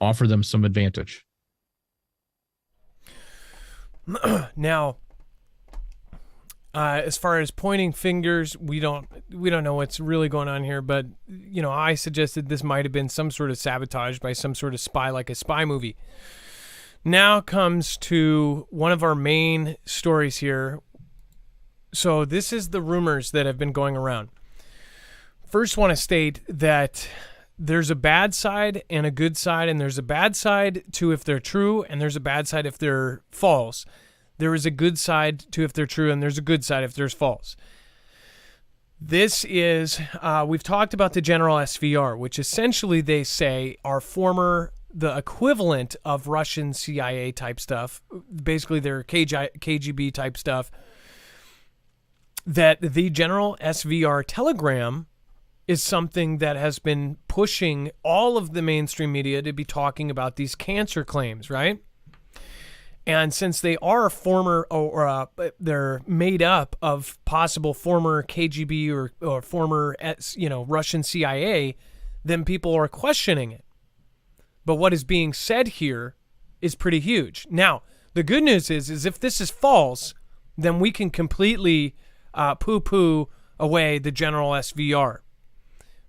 offer them some advantage. Now, as far as pointing fingers, we don't know what's really going on here, but I suggested this might have been some sort of sabotage by some sort of spy, like a spy movie. Now comes to one of our main stories here. So this is the rumors that have been going around. First, want to state that there's a bad side and a good side, and there's a bad side to if they're true, and there's a bad side if they're false. There is a good side to if they're true, and there's a good side if there's false. This is, we've talked about the general SVR, which essentially they say are the equivalent of Russian CIA type stuff, basically their KGB type stuff, that the general SVR telegram is something that has been pushing all of the mainstream media to be talking about these cancer claims, right? And since they are they're made up of possible former KGB or former, Russian CIA, then people are questioning it. But what is being said here is pretty huge. Now, the good news is if this is false, then we can completely poo-poo away the general SVR.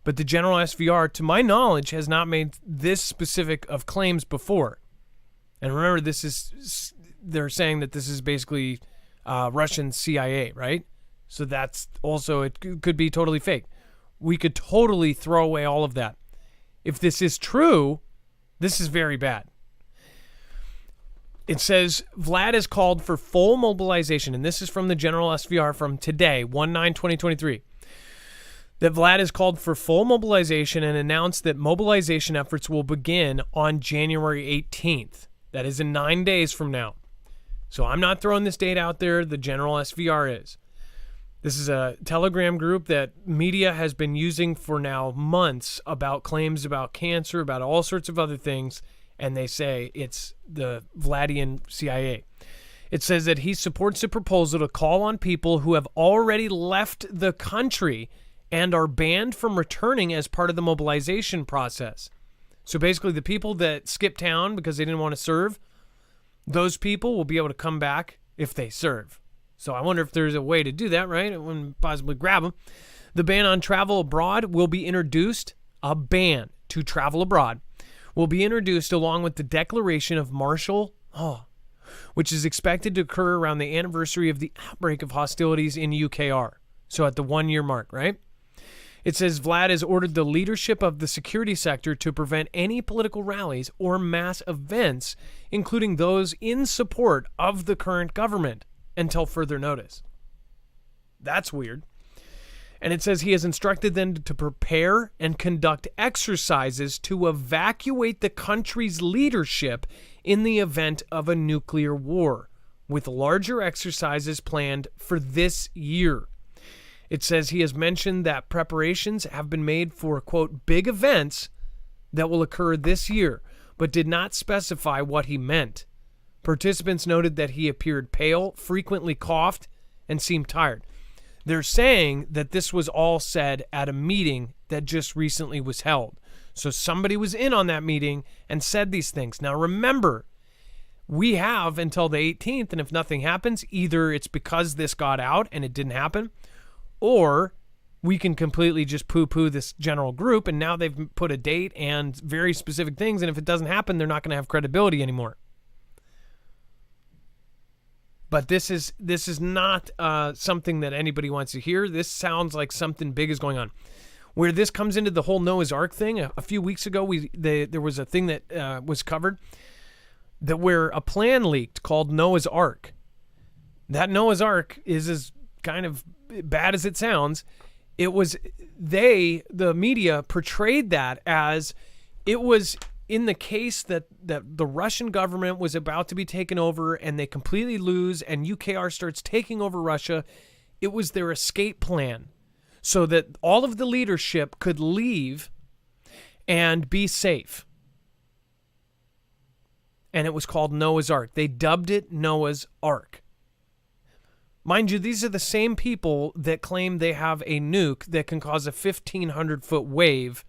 But the general SVR, to my knowledge, has not made this specific of claims before. And remember, they're saying that this is basically Russian CIA, right? So that's also, it could be totally fake. We could totally throw away all of that. If this is true, this is very bad. It says Vlad has called for full mobilization, and this is from the general SVR from today, 1/9/2023. That Vlad has called for full mobilization and announced that mobilization efforts will begin on January 18th. That is in 9 days from now. So I'm not throwing this date out there. The general SVR is. This is a Telegram group that media has been using for now months about claims about cancer, about all sorts of other things, and they say it's the Vladian CIA. It says that he supports a proposal to call on people who have already left the country and are banned from returning as part of the mobilization process. So basically the people that skip town because they didn't want to serve, those people will be able to come back if they serve. So I wonder if there's a way to do that, right? It wouldn't possibly grab them. The ban on travel abroad will be introduced. A ban to travel abroad will be introduced along with the declaration of martial law, which is expected to occur around the anniversary of the outbreak of hostilities in UKR. So at the 1 year mark, right? It says Vlad has ordered the leadership of the security sector to prevent any political rallies or mass events, including those in support of the current government, until further notice. That's weird. And it says he has instructed them to prepare and conduct exercises to evacuate the country's leadership in the event of a nuclear war, with larger exercises planned for this year. It says he has mentioned that preparations have been made for, quote, big events that will occur this year, but did not specify what he meant. Participants noted that he appeared pale, frequently coughed, and seemed tired. They're saying that this was all said at a meeting that just recently was held. So somebody was in on that meeting and said these things. Now remember, we have until the 18th, and if nothing happens, either it's because this got out and it didn't happen, or we can completely just poo-poo this general group, and now they've put a date and very specific things, and if it doesn't happen, they're not going to have credibility anymore. But this is not something that anybody wants to hear. This sounds like something big is going on. Where this comes into the whole Noah's Ark thing, a few weeks ago, there was a thing that was covered that where a plan leaked called Noah's Ark. That Noah's Ark is as kind of bad as it sounds. It was the media portrayed that as it was in the case that the Russian government was about to be taken over and they completely lose and UKR starts taking over Russia. It was their escape plan so that all of the leadership could leave and be safe. And it was called Noah's Ark. They dubbed it Noah's Ark. Mind you, these are the same people that claim they have a nuke that can cause a 1,500-foot wave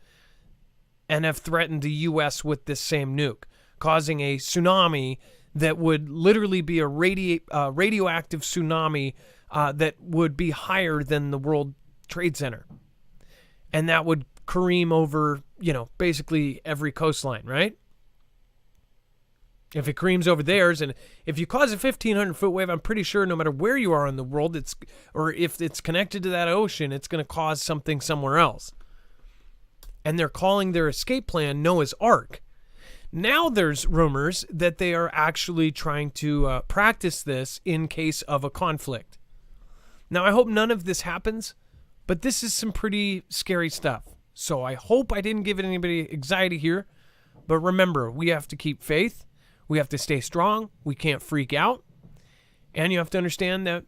and have threatened the U.S. with this same nuke, causing a tsunami that would literally be a radioactive tsunami that would be higher than the World Trade Center. And that would careen over, basically every coastline, right? If it careens over theirs, and if you cause a 1,500-foot wave, I'm pretty sure no matter where you are in the world, or if it's connected to that ocean, it's going to cause something somewhere else. And they're calling their escape plan Noah's Ark. Now there's rumors that they are actually trying to practice this in case of a conflict. Now I hope none of this happens, But this is some pretty scary stuff. So I hope I didn't give anybody anxiety here. But remember, we have to keep faith. We have to stay strong. We can't freak out. And you have to understand that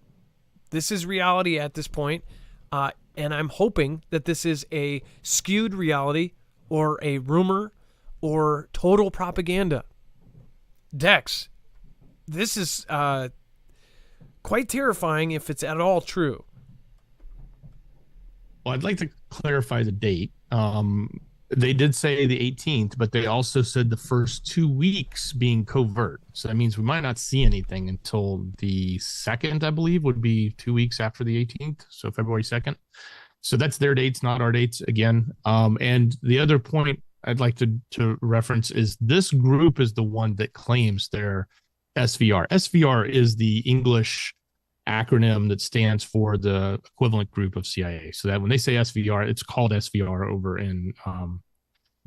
this is reality at this point. And I'm hoping that this is a skewed reality or a rumor or total propaganda. Dex, this is quite terrifying if it's at all true. Well, I'd like to clarify the date. They did say the 18th, but they also said the first 2 weeks being covert. So that means we might not see anything until the 2nd, I believe, would be 2 weeks after the 18th. So February 2nd. So that's their dates, not our dates again. And the other point I'd like to reference is this group is the one that claims they're SVR. SVR is the English acronym that stands for the equivalent group of CIA. So that when they say SVR, it's called SVR over in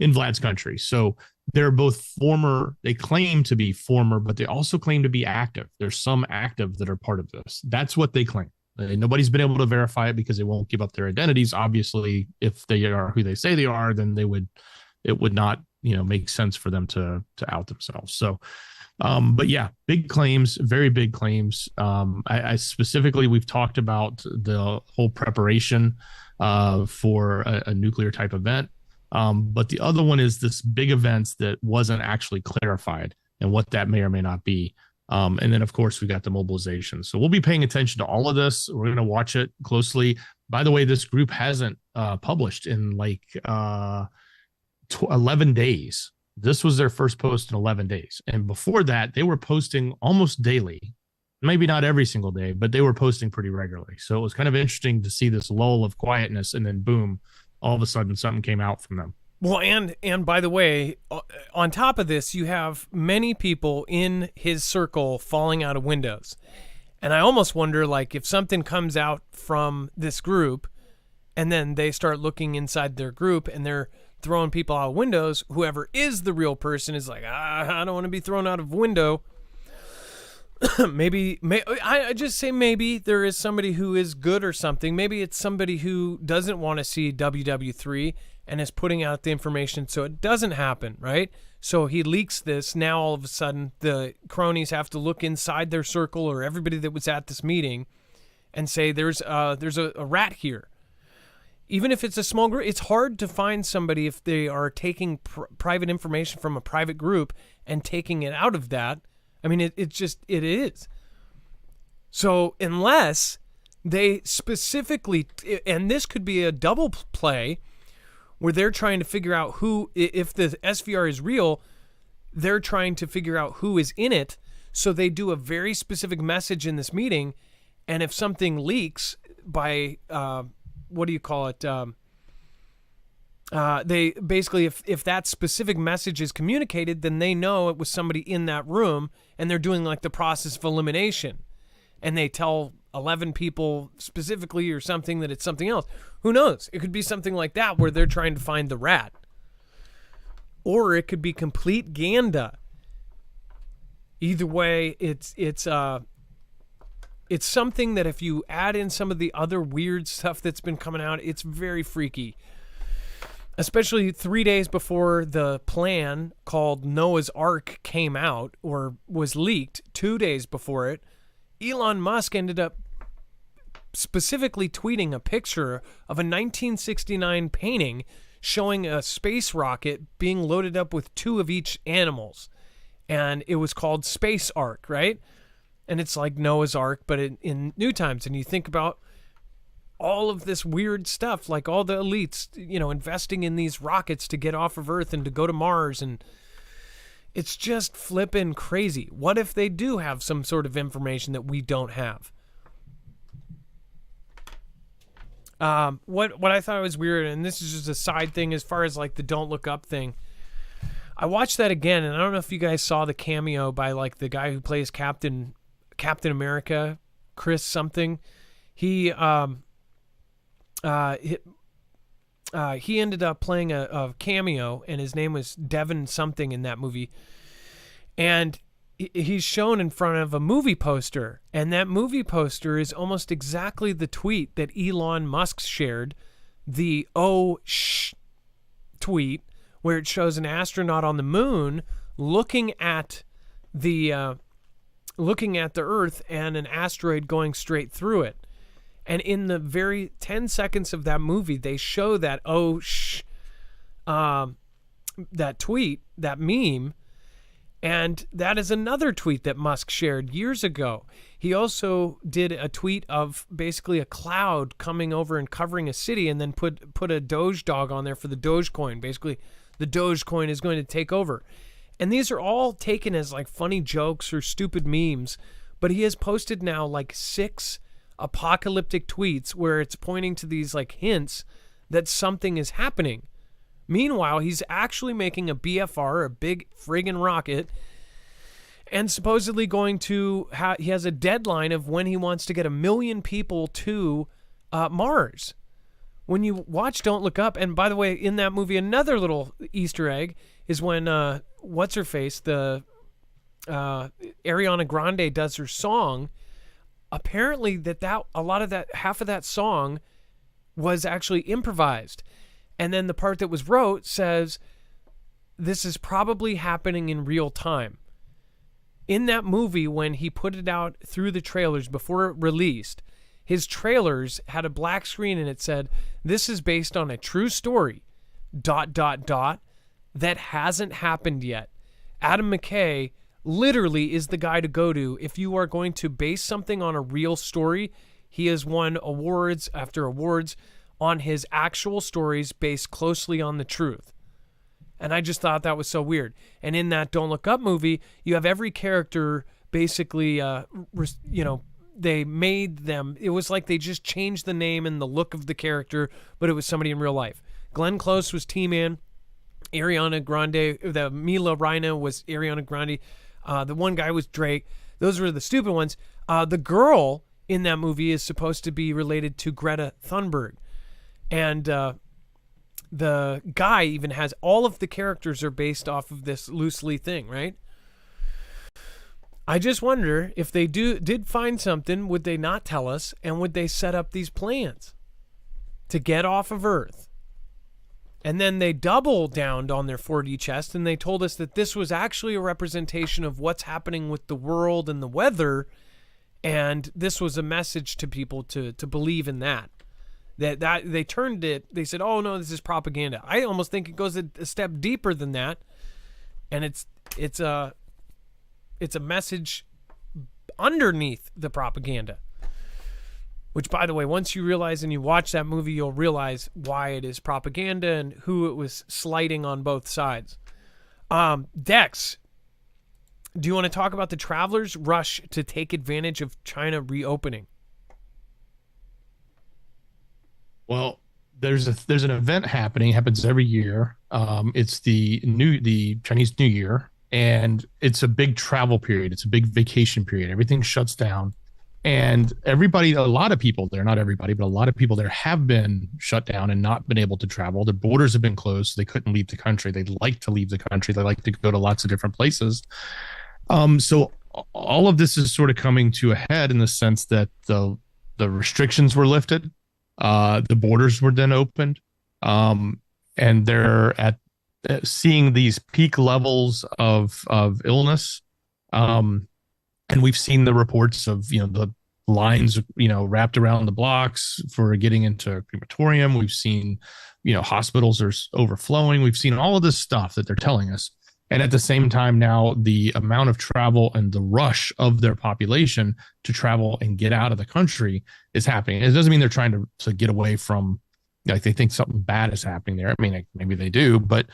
Vlad's country. So they're both former, they claim to be former, but they also claim to be active. There's some active that are part of this. That's what they claim. Nobody's been able to verify it because they won't give up their identities. Obviously, if they are who they say they are, then it would not, make sense for them to out themselves. So but yeah, big claims, very big claims. I specifically, we've talked about the whole preparation for a nuclear type event. But the other one is this big events that wasn't actually clarified and what that may or may not be. And then, of course, we got the mobilization. So we'll be paying attention to all of this. We're going to watch it closely. By the way, this group hasn't published in 11 days. This was their first post in 11 days. And before that, they were posting almost daily, maybe not every single day, but they were posting pretty regularly. So it was kind of interesting to see this lull of quietness. And then boom, all of a sudden something came out from them. Well, and by the way, on top of this, you have many people in his circle falling out of windows. And I almost wonder, if something comes out from this group and then they start looking inside their group and they're throwing people out of windows, whoever is the real person is like, I don't want to be thrown out of a window. I just say maybe there is somebody who is good or something. Maybe it's somebody who doesn't want to see WW3 and is putting out the information so it doesn't happen, right? So he leaks this. Now all of a sudden the cronies have to look inside their circle or everybody that was at this meeting and say there's a rat here. Even if it's a small group, it's hard to find somebody if they are taking private information from a private group and taking it out of that. I mean, it is. So unless they specifically, and this could be a double play where they're trying to figure out who, if the SVR is real, they're trying to figure out who is in it. So they do a very specific message in this meeting. And if something leaks by, what do you call it? They basically, if that specific message is communicated, then they know it was somebody in that room and they're doing the process of elimination. And they tell 11 people specifically or something that it's something else. Who knows? It could be something like that where they're trying to find the rat. Or it could be complete Ganda. Either way, it's something that if you add in some of the other weird stuff that's been coming out, it's very freaky. Especially 3 days before the plan called Noah's Ark came out or was leaked, 2 days before it, Elon Musk ended up specifically tweeting a picture of a 1969 painting showing a space rocket being loaded up with 2 of each animals. And it was called Space Ark, right? And it's like Noah's Ark, but in new times. And you think about all of this weird stuff, like all the elites, investing in these rockets to get off of Earth and to go to Mars. And it's just flipping crazy. What if they do have some sort of information that we don't have? What I thought was weird, and this is just a side thing as far as the Don't Look Up thing. I watched that again, and I don't know if you guys saw the cameo by the guy who plays Captain America, Chris something. He ended up playing a cameo, and his name was Devin something in that movie. And he's shown in front of a movie poster, and that movie poster is almost exactly the tweet that Elon Musk shared, the "oh shh" tweet, where it shows an astronaut on the moon looking at the Earth and an asteroid going straight through it. And in the very 10 seconds of that movie, they show that "oh shh" that tweet, that meme. And that is another tweet that Musk shared years ago. He also did a tweet of basically a cloud coming over and covering a city, and then put a Doge dog on there for the Dogecoin. Basically, the Dogecoin is going to take over. And these are all taken as like funny jokes or stupid memes. But he has posted now like 6 apocalyptic tweets where it's pointing to these like hints that something is happening. Meanwhile, he's actually making a BFR, a big friggin' rocket, and supposedly going to he has a deadline of when he wants to get 1 million people to Mars. When you watch Don't Look Up, and by the way, in that movie, another little Easter egg is when what's-her-face, the Ariana Grande does her song. Apparently that a lot of that, half of that song was actually improvised. And then the part that was wrote says, this is probably happening in real time. In that movie, when he put it out through the trailers before it released, his trailers had a black screen and it said, this is based on a true story, ... that hasn't happened yet. Adam McKay literally is the guy to go to if you are going to base something on a real story. He has won awards after awards on his actual stories based closely on the truth. And I just thought that was so weird. And in that Don't Look Up movie, you have every character basically, they made them, it was like they just changed the name and the look of the character, but it was somebody in real life. Glenn Close was T-Man. Ariana Grande, the Mila Rina was Ariana Grande. The one guy was Drake. Those were the stupid ones. The girl in that movie is supposed to be related to Greta Thunberg. And the guy even has, all of the characters are based off of this loosely thing, right? I just wonder if they did find something, would they not tell us, and would they set up these plans to get off of Earth? And then they double downed on their 4D chest, and they told us that this was actually a representation of what's happening with the world and the weather, and this was a message to people to believe in that. That they turned it, they said, oh no, this is propaganda. I almost think it goes a step deeper than that, and it's a message underneath the propaganda. Which, by the way, once you realize and you watch that movie, you'll realize why it is propaganda and who it was slighting on both sides. Dex, do you want to talk about the travelers' rush to take advantage of China reopening? Well, there's an event happening. It happens every year. It's the Chinese New Year, and it's a big travel period. It's a big vacation period. Everything shuts down. And everybody, a lot of people there, not everybody, but a lot of people there have been shut down and not been able to travel. Their borders have been closed, so they couldn't leave the country. They'd like to leave the country. They like to go to lots of different places. So all of this is sort of coming to a head in the sense that the restrictions were lifted, the borders were then opened, and they're at seeing these peak levels of illness. And we've seen the reports of, the lines, wrapped around the blocks for getting into a crematorium. We've seen, hospitals are overflowing. We've seen all of this stuff that they're telling us. And at the same time now, the amount of travel and the rush of their population to travel and get out of the country is happening. It doesn't mean they're trying to get away from, like, they think something bad is happening there. I mean, maybe they do, but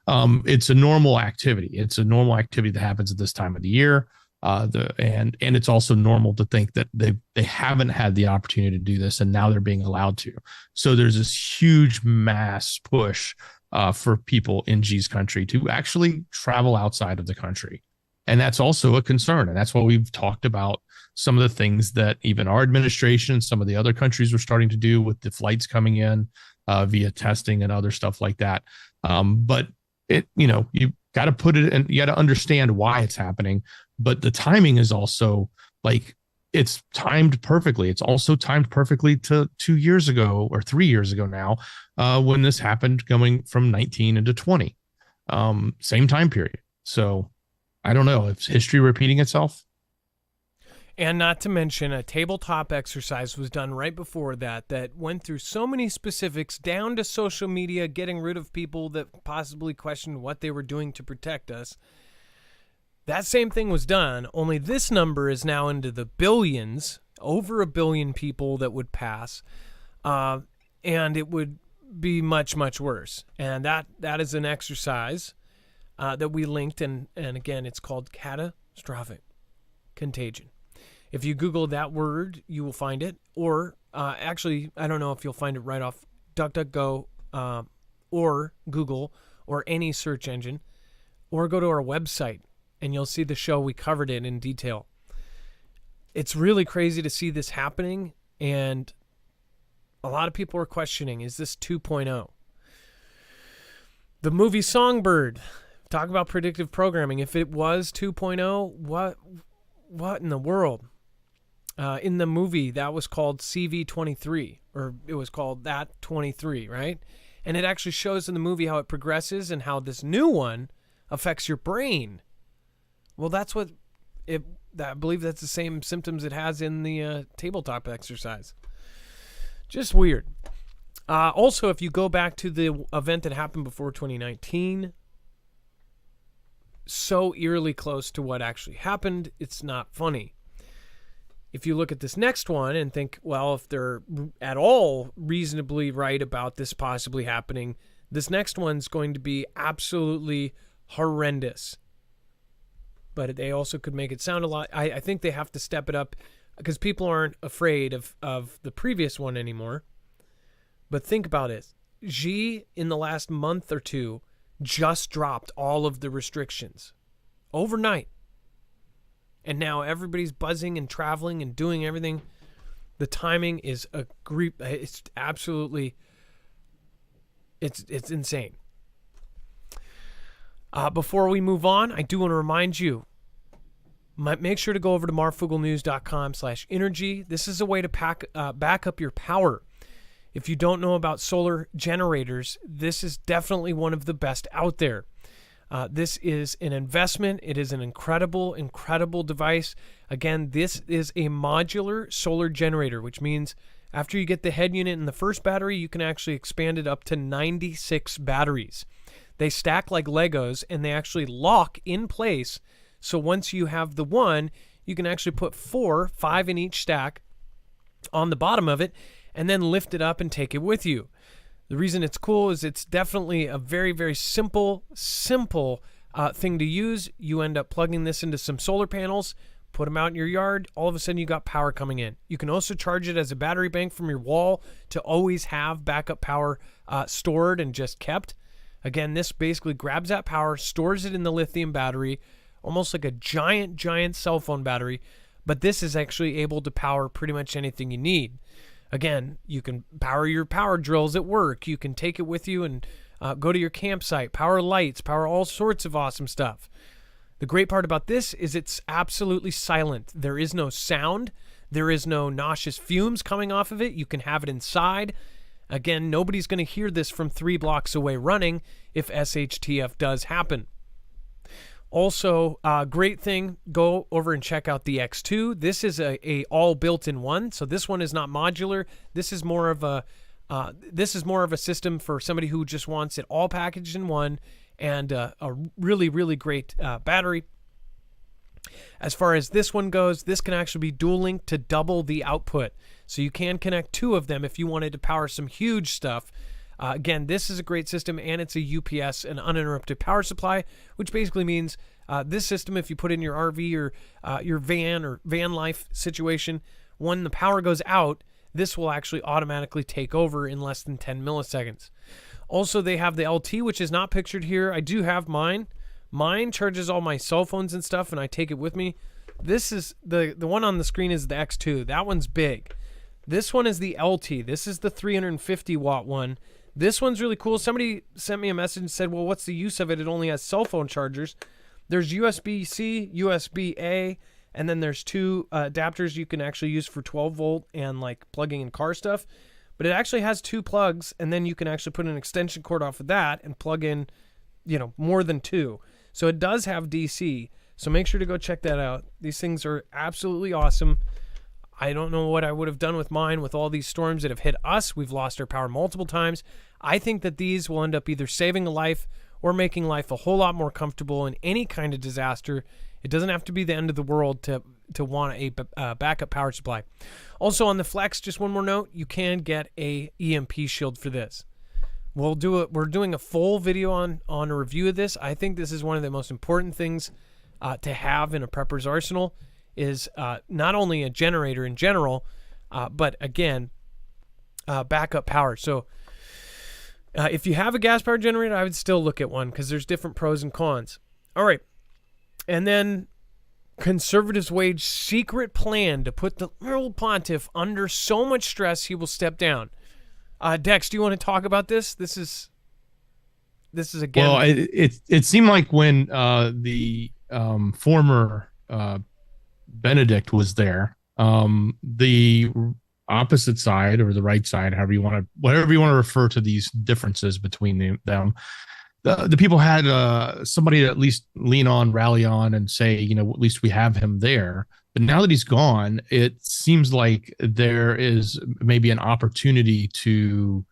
it's a normal activity. It's a normal activity that happens at this time of the year. And it's also normal to think that they haven't had the opportunity to do this, and now they're being allowed to. So there's this huge mass push for people in Xi's country to actually travel outside of the country. And that's also a concern. And that's why we've talked about some of the things that even our administration, some of the other countries were starting to do with the flights coming in via testing and other stuff like that. But got to put it in, you got to understand why it's happening. But the timing is also like, it's timed perfectly. It's also timed perfectly to 2 years ago or 3 years ago now, when this happened, going from 19 into 20, same time period. So I don't know if history repeating itself. And not to mention, a tabletop exercise was done right before that went through so many specifics, down to social media, getting rid of people that possibly questioned what they were doing to protect us. That same thing was done, only this number is now into the billions, over 1 billion people that would pass, and it would be much, much worse. And that is an exercise that we linked, and again, it's called catastrophic contagion. If you Google that word, you will find it. Or actually, I don't know if you'll find it right off DuckDuckGo or Google or any search engine. Or go to our website, and you'll see the show. We covered it in detail. It's really crazy to see this happening, and a lot of people are questioning, is this 2.0? The movie Songbird, talk about predictive programming. If it was 2.0, what in the world? In the movie, that was called CV23, or it was called that 23, right? And it actually shows in the movie how it progresses and how this new one affects your brain. Well, that's what I believe that's the same symptoms it has in the tabletop exercise. Just weird. Also, if you go back to the event that happened before 2019, so eerily close to what actually happened, it's not funny. If you look at this next one and think, well, if they're at all reasonably right about this possibly happening, this next one's going to be absolutely horrendous. But they also could make it sound a lot. I think they have to step it up because people aren't afraid of the previous one anymore. But think about it. Xi, in the last month or two, just dropped all of the restrictions overnight. And now everybody's buzzing and traveling and doing everything. The timing is it's absolutely, it's insane. Before we move on, I do want to remind you, make sure to go over to marfooglenews.com/energy. This is a way to back up your power. If you don't know about solar generators, this is definitely one of the best out there. This is an investment. It is an incredible, incredible device. Again, this is a modular solar generator, which means after you get the head unit and the first battery, you can actually expand it up to 96 batteries. They stack like Legos, and they actually lock in place. So once you have the one, you can actually put 5 in each stack on the bottom of it, and then lift it up and take it with you. The reason it's cool is it's definitely a very, very simple thing to use. You end up plugging this into some solar panels, put them out in your yard. All of a sudden, you got power coming in. You can also charge it as a battery bank from your wall to always have backup power stored and just kept. Again, this basically grabs that power, stores it in the lithium battery, almost like a giant cell phone battery. But this is actually able to power pretty much anything you need. Again, you can power your power drills at work. You can take it with you and go to your campsite, power lights, power all sorts of awesome stuff. The great part about this is it's absolutely silent. There is no sound. There is no nauseous fumes coming off of it. You can have it inside. Again, nobody's going to hear this from 3 blocks away running if SHTF does happen. Also, great thing, go over and check out the X2. This is a all built in one, so this one is not modular. This is more of a system for somebody who just wants it all packaged in one, and a really, really great battery. As far as this one goes, this can actually be dual linked to double the output, so you can connect 2 of them if you wanted to power some huge stuff. Again, this is a great system, and it's a UPS, an uninterrupted power supply, which basically means this system, if you put in your RV or your van or van life situation, when the power goes out, this will actually automatically take over in less than 10 milliseconds. Also, they have the LT, which is not pictured here. I do have mine. Mine charges all my cell phones and stuff, and I take it with me. This is the one on the screen is the X2. That one's big. This one is the LT. This is the 350 watt one. This one's really cool. Somebody sent me a message and said, well, what's the use of it? It only has cell phone chargers. There's USB-C, USB-A, and then there's 2 adapters you can actually use for 12 volt and like plugging in car stuff. But it actually has 2 plugs, and then you can actually put an extension cord off of that and plug in, more than 2. So it does have DC. So make sure to go check that out. These things are absolutely awesome. I don't know what I would have done with mine with all these storms that have hit us. We've lost our power multiple times. I think that these will end up either saving a life or making life a whole lot more comfortable in any kind of disaster. It doesn't have to be the end of the world to want a backup power supply. Also on the Flex, just one more note, you can get a EMP shield for this. We're doing a full video on a review of this. I think this is one of the most important things to have in a prepper's arsenal is not only a generator in general, but again, backup power. So if you have a gas powered generator, I would still look at one because there's different pros and cons. All right. And then conservatives wage secret plan to put the little pontiff under so much stress he will step down. Dex, do you want to talk about this? This is again. Well, it seemed like when the former Benedict was there, the opposite side or the right side, whatever you want to refer to these differences between them, the people had somebody to at least lean on, rally on, and say, at least we have him there. But now that he's gone, it seems like there is maybe an opportunity to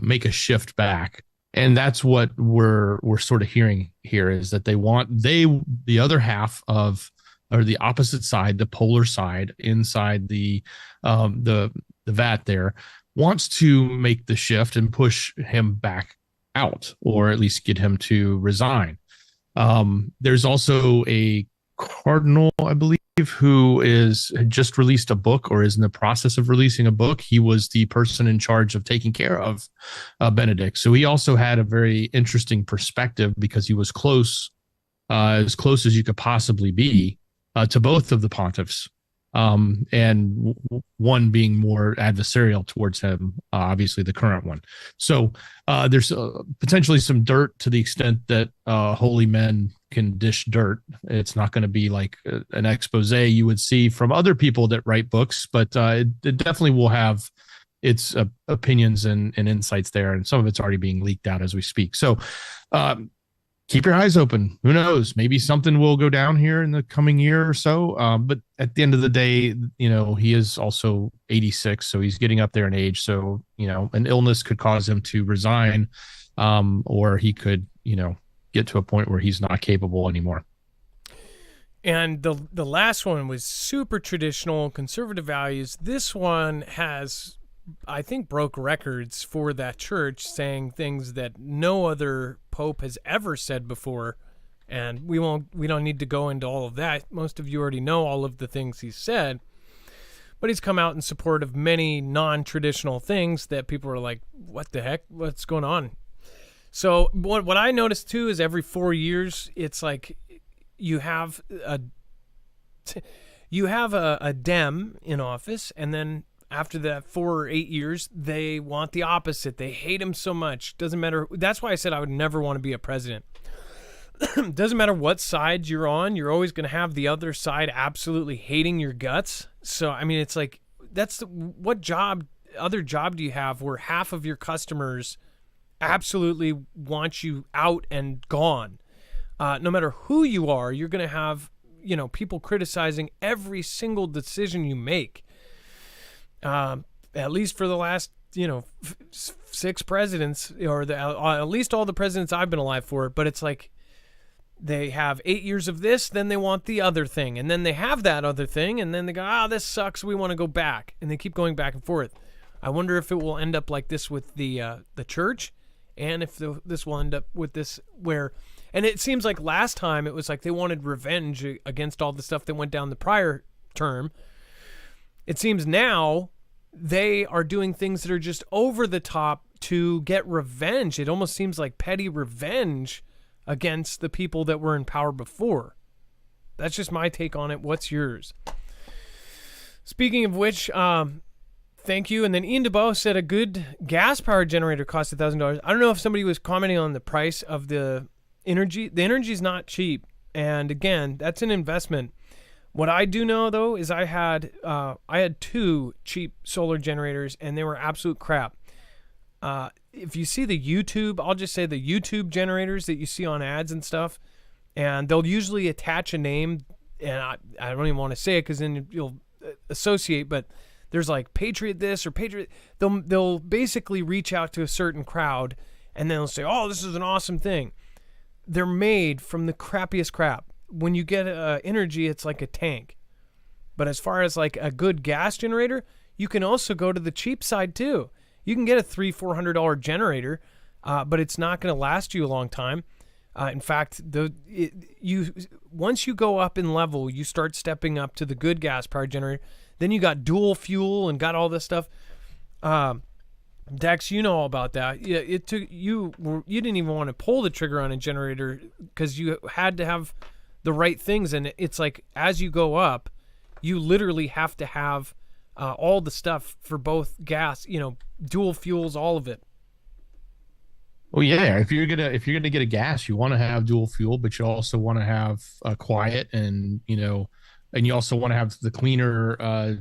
make a shift back. And that's what we're sort of hearing here is that the other half of, or the opposite side, the polar side inside the vat there, wants to make the shift and push him back out, or at least get him to resign. There's also a cardinal, I believe, who had just released a book or is in the process of releasing a book. He was the person in charge of taking care of Benedict. So he also had a very interesting perspective because he was as close as you could possibly be to both of the pontiffs, and one being more adversarial towards him, obviously the current one. So there's potentially some dirt to the extent that holy men can dish dirt. It's not going to be like an expose you would see from other people that write books, but it definitely will have its opinions and insights there, and some of it's already being leaked out as we speak. So keep your eyes open. Who knows? Maybe something will go down here in the coming year or so. But at the end of the day, he is also 86, so he's getting up there in age. So, an illness could cause him to resign, or he could, get to a point where he's not capable anymore. And the last one was super traditional, conservative values. This one has, I think, broke records for that church, saying things that no other pope has ever said before. And we don't need to go into all of that. Most of you already know all of the things he's said. But he's come out in support of many non-traditional things that people are like, what the heck? What's going on? So what I noticed too is every 4 years, it's like you have a Dem in office, and then after that 4 or 8 years, they want the opposite. They hate him so much. Doesn't matter. That's why I said I would never want to be a president. Doesn't matter what side you're on. You're always going to have the other side absolutely hating your guts. So, I mean, it's like, what other job do you have where half of your customers absolutely want you out and gone? No matter who you are, you're going to have, people criticizing every single decision you make. At least for the last, 6 presidents, or at least all the presidents I've been alive for. But it's like they have 8 years of this, then they want the other thing, and then they have that other thing, and then they go, this sucks, we want to go back, and they keep going back and forth. I wonder if it will end up like this with the church, and if this will end up with this where, and it seems like last time it was like they wanted revenge against all the stuff that went down the prior term. It seems now they are doing things that are just over the top to get revenge. It almost seems like petty revenge against the people that were in power before. That's just my take on it. What's yours? Speaking of which, Thank you. And then Ian DeBow said a good gas-powered generator costs $1,000. I don't know if somebody was commenting on the price of the energy. The energy is not cheap, and again, that's an investment. What I do know though is I had 2 cheap solar generators, and they were absolute crap. If you see the YouTube, I'll just say the YouTube generators that you see on ads and stuff, and they'll usually attach a name, and I don't even want to say it because then you'll associate, but there's like Patriot this or Patriot. They'll basically reach out to a certain crowd, and then they'll say, oh, this is an awesome thing. They're made from the crappiest crap. When you get energy, it's like a tank. But as far as like a good gas generator, you can also go to the cheap side too. You can get a $300-400 generator, but it's not going to last you a long time. In fact, once you go up in level, you start stepping up to the good gas powered generator. Then you got dual fuel and got all this stuff. Dex, you know all about that. Yeah, it took you didn't even want to pull the trigger on a generator because you had to have the right things. And it's like as you go up, you literally have to have all the stuff for both gas, dual fuels, all of it. Well, yeah. If you're gonna get a gas, you want to have dual fuel, but you also want to have quiet, and and you also want to have the cleaner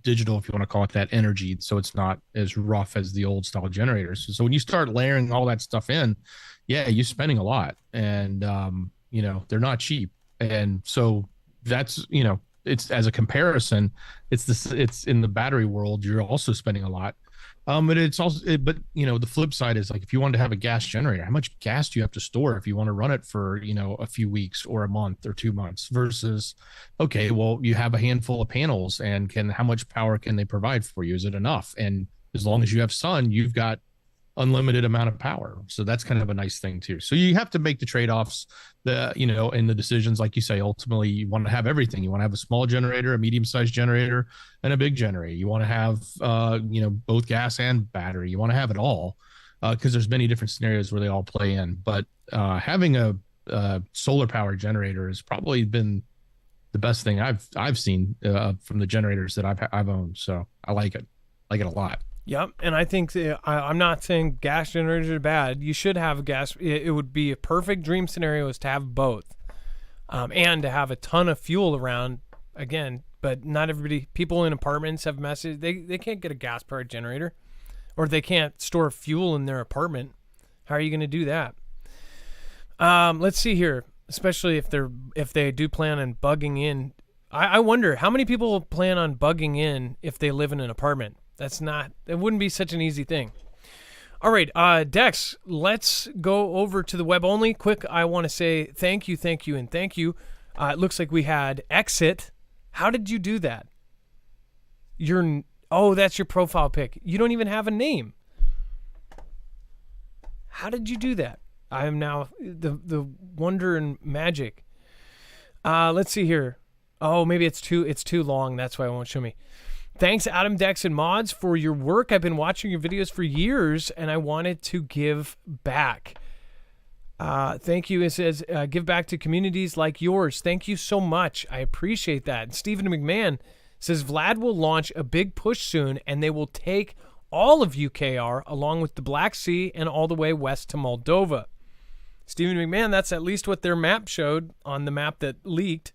digital, if you want to call it that, energy, so it's not as rough as the old style generators. So when you start layering all that stuff in, yeah, you're spending a lot, and they're not cheap, and so that's it's as a comparison, it's in the battery world, you're also spending a lot. But it's also, but the flip side is like if you wanted to have a gas generator, how much gas do you have to store if you want to run it for a few weeks or a month or 2 months versus, okay, well, you have a handful of panels, and how much power can they provide for you? Is it enough? And as long as you have sun, you've got unlimited amount of power. So that's kind of a nice thing too. So you have to make the trade-offs, in the decisions. Like you say, ultimately you want to have everything. You want to have a small generator, a medium-sized generator, and a big generator. You want to have both gas and battery. You want to have it all because there's many different scenarios where they all play in. But having a solar power generator has probably been the best thing I've seen from the generators that I've owned. So I like it a lot. Yep, and I think I'm not saying gas generators are bad. You should have a gas. It would be a perfect dream scenario is to have both, and to have a ton of fuel around. Again, but not everybody. People in apartments have messes. They can't get a gas powered generator, or they can't store fuel in their apartment. How are you going to do that? Let's see here. Especially if they do plan on bugging in. I wonder how many people plan on bugging in if they live in an apartment. It wouldn't be such an easy thing. All right, Dex, let's go over to the web only. Quick, I want to say thank you, and thank you. It looks like we had Exit. How did you do that? That's your profile pic. You don't even have a name. How did you do that? I am now the wonder and magic. Let's see here. Oh, maybe it's too long. That's why it won't show me. Thanks, Adam, Dex, and Mods, for your work. I've been watching your videos for years, and I wanted to give back. Thank you. It says, give back to communities like yours. Thank you so much. I appreciate that. And Stephen McMahon says, Vlad will launch a big push soon, and they will take all of UKR along with the Black Sea and all the way west to Moldova. Stephen McMahon, that's at least what their map showed on the map that leaked.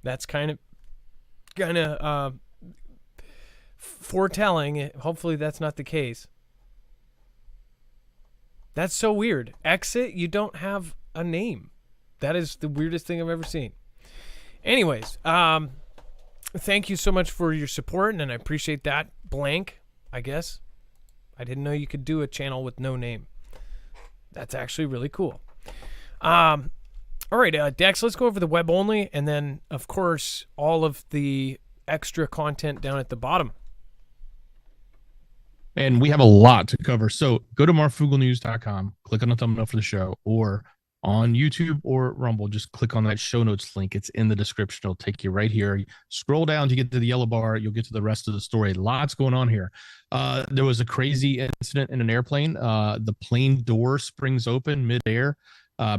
That's kind of foretelling. Hopefully that's not the case. That's so weird. Exit, you don't have a name. That is the weirdest thing I've ever seen. Anyways, thank you so much for your support, and I appreciate that. Blank, I guess. I didn't know you could do a channel with no name. That's actually really cool. All right, Dex, let's go over the web only, and then, of course, all of the extra content down at the bottom. And we have a lot to cover. So go to marfooglenews.com, click on the thumbnail for the show, or on YouTube or Rumble, just click on that show notes link. It's in the description. It'll take you right here. Scroll down to get to the yellow bar. You'll get to the rest of the story. Lots going on here. There was a crazy incident in an airplane. The plane door springs open midair.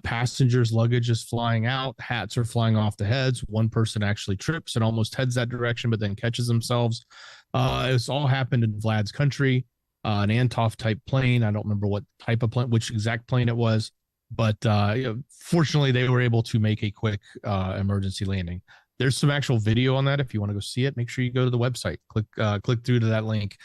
Passengers' luggage is flying out. Hats are flying off the heads. One person actually trips and almost heads that direction, but then catches themselves. It's all happened in Vlad's country, an Antonov type plane. I don't remember what type of plane, which exact plane it was, but fortunately they were able to make a quick emergency landing. There's some actual video on that. If you want to go see it, make sure you go to the website, click through to that link.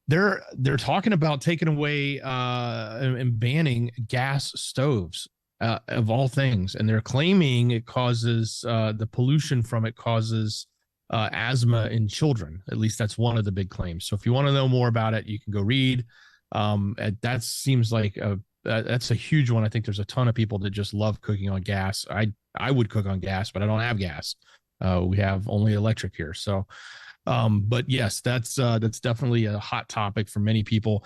They're talking about taking away and banning gas stoves of all things, and they're claiming it causes the pollution from it causes asthma in children. At least that's one of the big claims. So if you want to know more about it, you can go read. That seems like that's a huge one. I think there's a ton of people that just love cooking on gas. I would cook on gas, but I don't have gas. We have only electric here. So, but yes, that's definitely a hot topic for many people.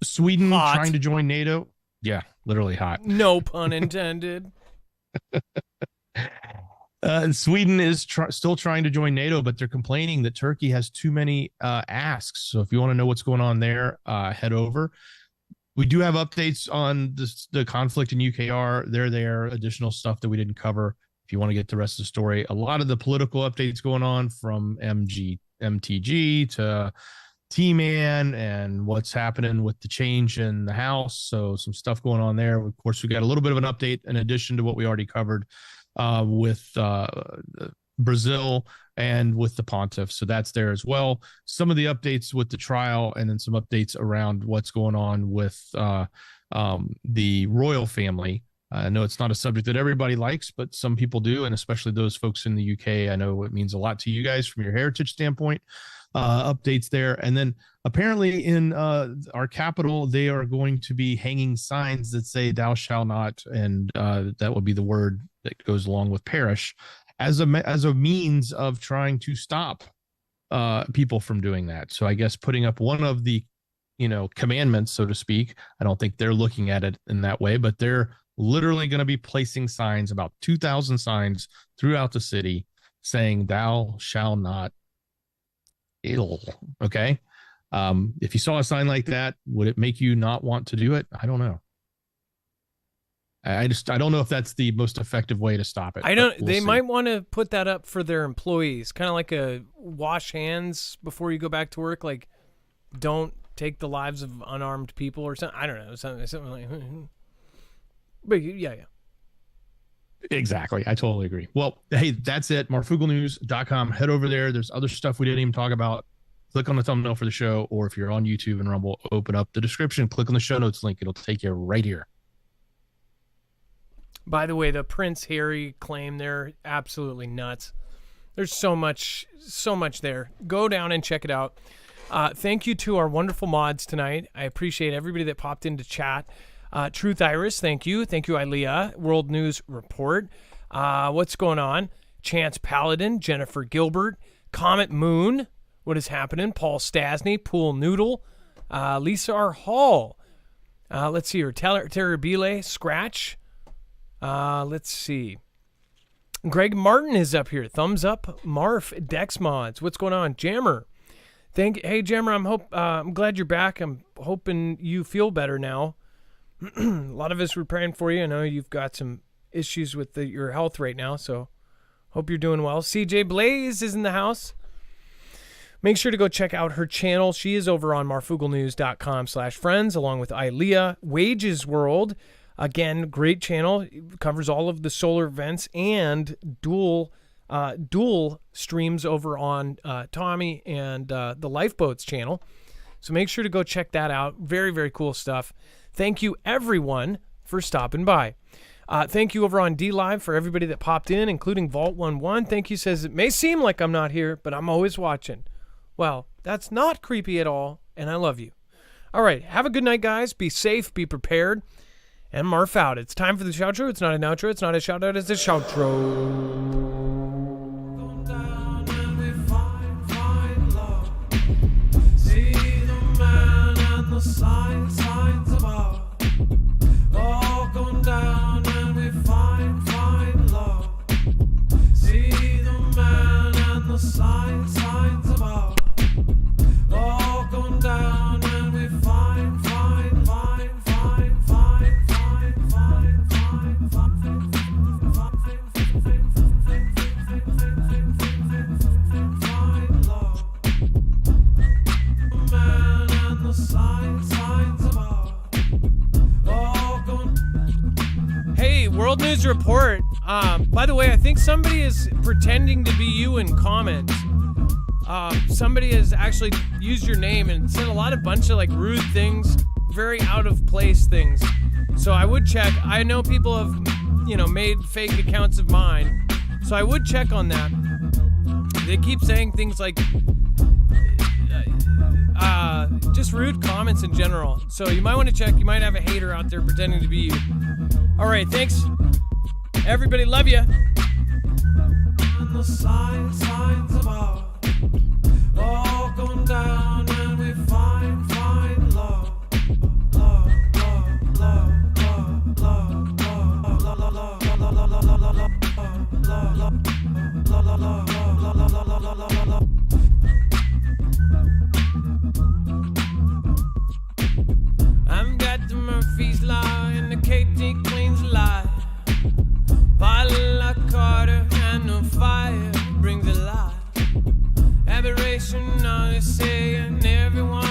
Sweden trying to join NATO. Yeah, literally hot. No pun intended. Sweden is still trying to join NATO, but they're complaining that Turkey has too many asks. So if you want to know what's going on there, head over. We do have updates on the conflict in UKR. They're there, additional stuff that we didn't cover. If you want to get the rest of the story, a lot of the political updates going on from MTG to T-Man and what's happening with the change in the House. So some stuff going on there. Of course, we got a little bit of an update in addition to what we already covered with Brazil and with the pontiff. So that's there as well. Some of the updates with the trial, and then some updates around what's going on with the royal family. I know it's not a subject that everybody likes, but some people do, and especially those folks in the UK. I know it means a lot to you guys from your heritage standpoint. Updates there. And then apparently in our capital, they are going to be hanging signs that say "Thou shalt not," and that will be the word that goes along with "perish," as a means of trying to stop people from doing that. So I guess putting up one of the commandments, so to speak. I don't think they're looking at it in that way, but they're literally going to be placing signs, about 2,000 signs throughout the city saying "Thou shalt not ill." Okay. If you saw a sign like that, would it make you not want to do it? I don't know. I don't know if that's the most effective way to stop it. They might want to put that up for their employees, kind of like a wash hands before you go back to work. Like, don't take the lives of unarmed people or something. I don't know. Something like, but yeah. Exactly. I totally agree. Well, hey, that's it. Marfooglenews.com. Head over there. There's other stuff we didn't even talk about. Click on the thumbnail for the show, or if you're on YouTube and Rumble, open up the description, click on the show notes link. It'll take you right here. By the way, the Prince Harry claim, they're absolutely nuts. There's so much there. Go down and check it out. Thank you to our wonderful mods tonight. I appreciate everybody that popped into chat. Truth Iris, thank you. Thank you, Ilea. World News Report. What's going on? Chance Paladin, Jennifer Gilbert, Comet Moon. What is happening? Paul Stasny, Pool Noodle, Lisa R. Hall. Let's see here. Terrabile, Scratch. Let's see. Greg Martin is up here. Thumbs up. Marf, Dex Mods. What's going on? Jammer. Hey, Jammer, I'm glad you're back. I'm hoping you feel better now. A lot of us were praying for you. I know you've got some issues with your health right now, so hope you're doing well. CJ Blaze is in the house. Make sure to go check out her channel. She is over on marfooglenews.com/friends, along with Ilea. Wages World, again, great channel. It covers all of the solar events and dual streams over on Tommy and the Lifeboats channel. So make sure to go check that out. Very, very cool stuff. Thank you, everyone, for stopping by. Thank you over on DLive for everybody that popped in, including Vault11. Thank you. Says, it may seem like I'm not here, but I'm always watching. Well, that's not creepy at all, and I love you. All right, have a good night, guys. Be safe, be prepared, and Marf out. It's time for the shoutro. It's not an outro. It's not a shout-out. It's a shoutro. Signs above, all gone down, and we find love. See the man and the signs above, all gone down, and we find love. report. By the way, I think somebody is pretending to be you in comments. Somebody has actually used your name and said a lot of bunch of like rude things, very out of place things. So I would check. I know people have, made fake accounts of mine. So I would check on that. They keep saying things like, just rude comments in general. So you might want to check. You might have a hater out there pretending to be you. All right, thanks. Everybody, love you. And the signs above all come down, and we find love, love, love, love, love, love, I've got the Murphy's Law and the KT Queen's lie. Bottle of Carter and no fire brings a lie. Aberration, all they say, and everyone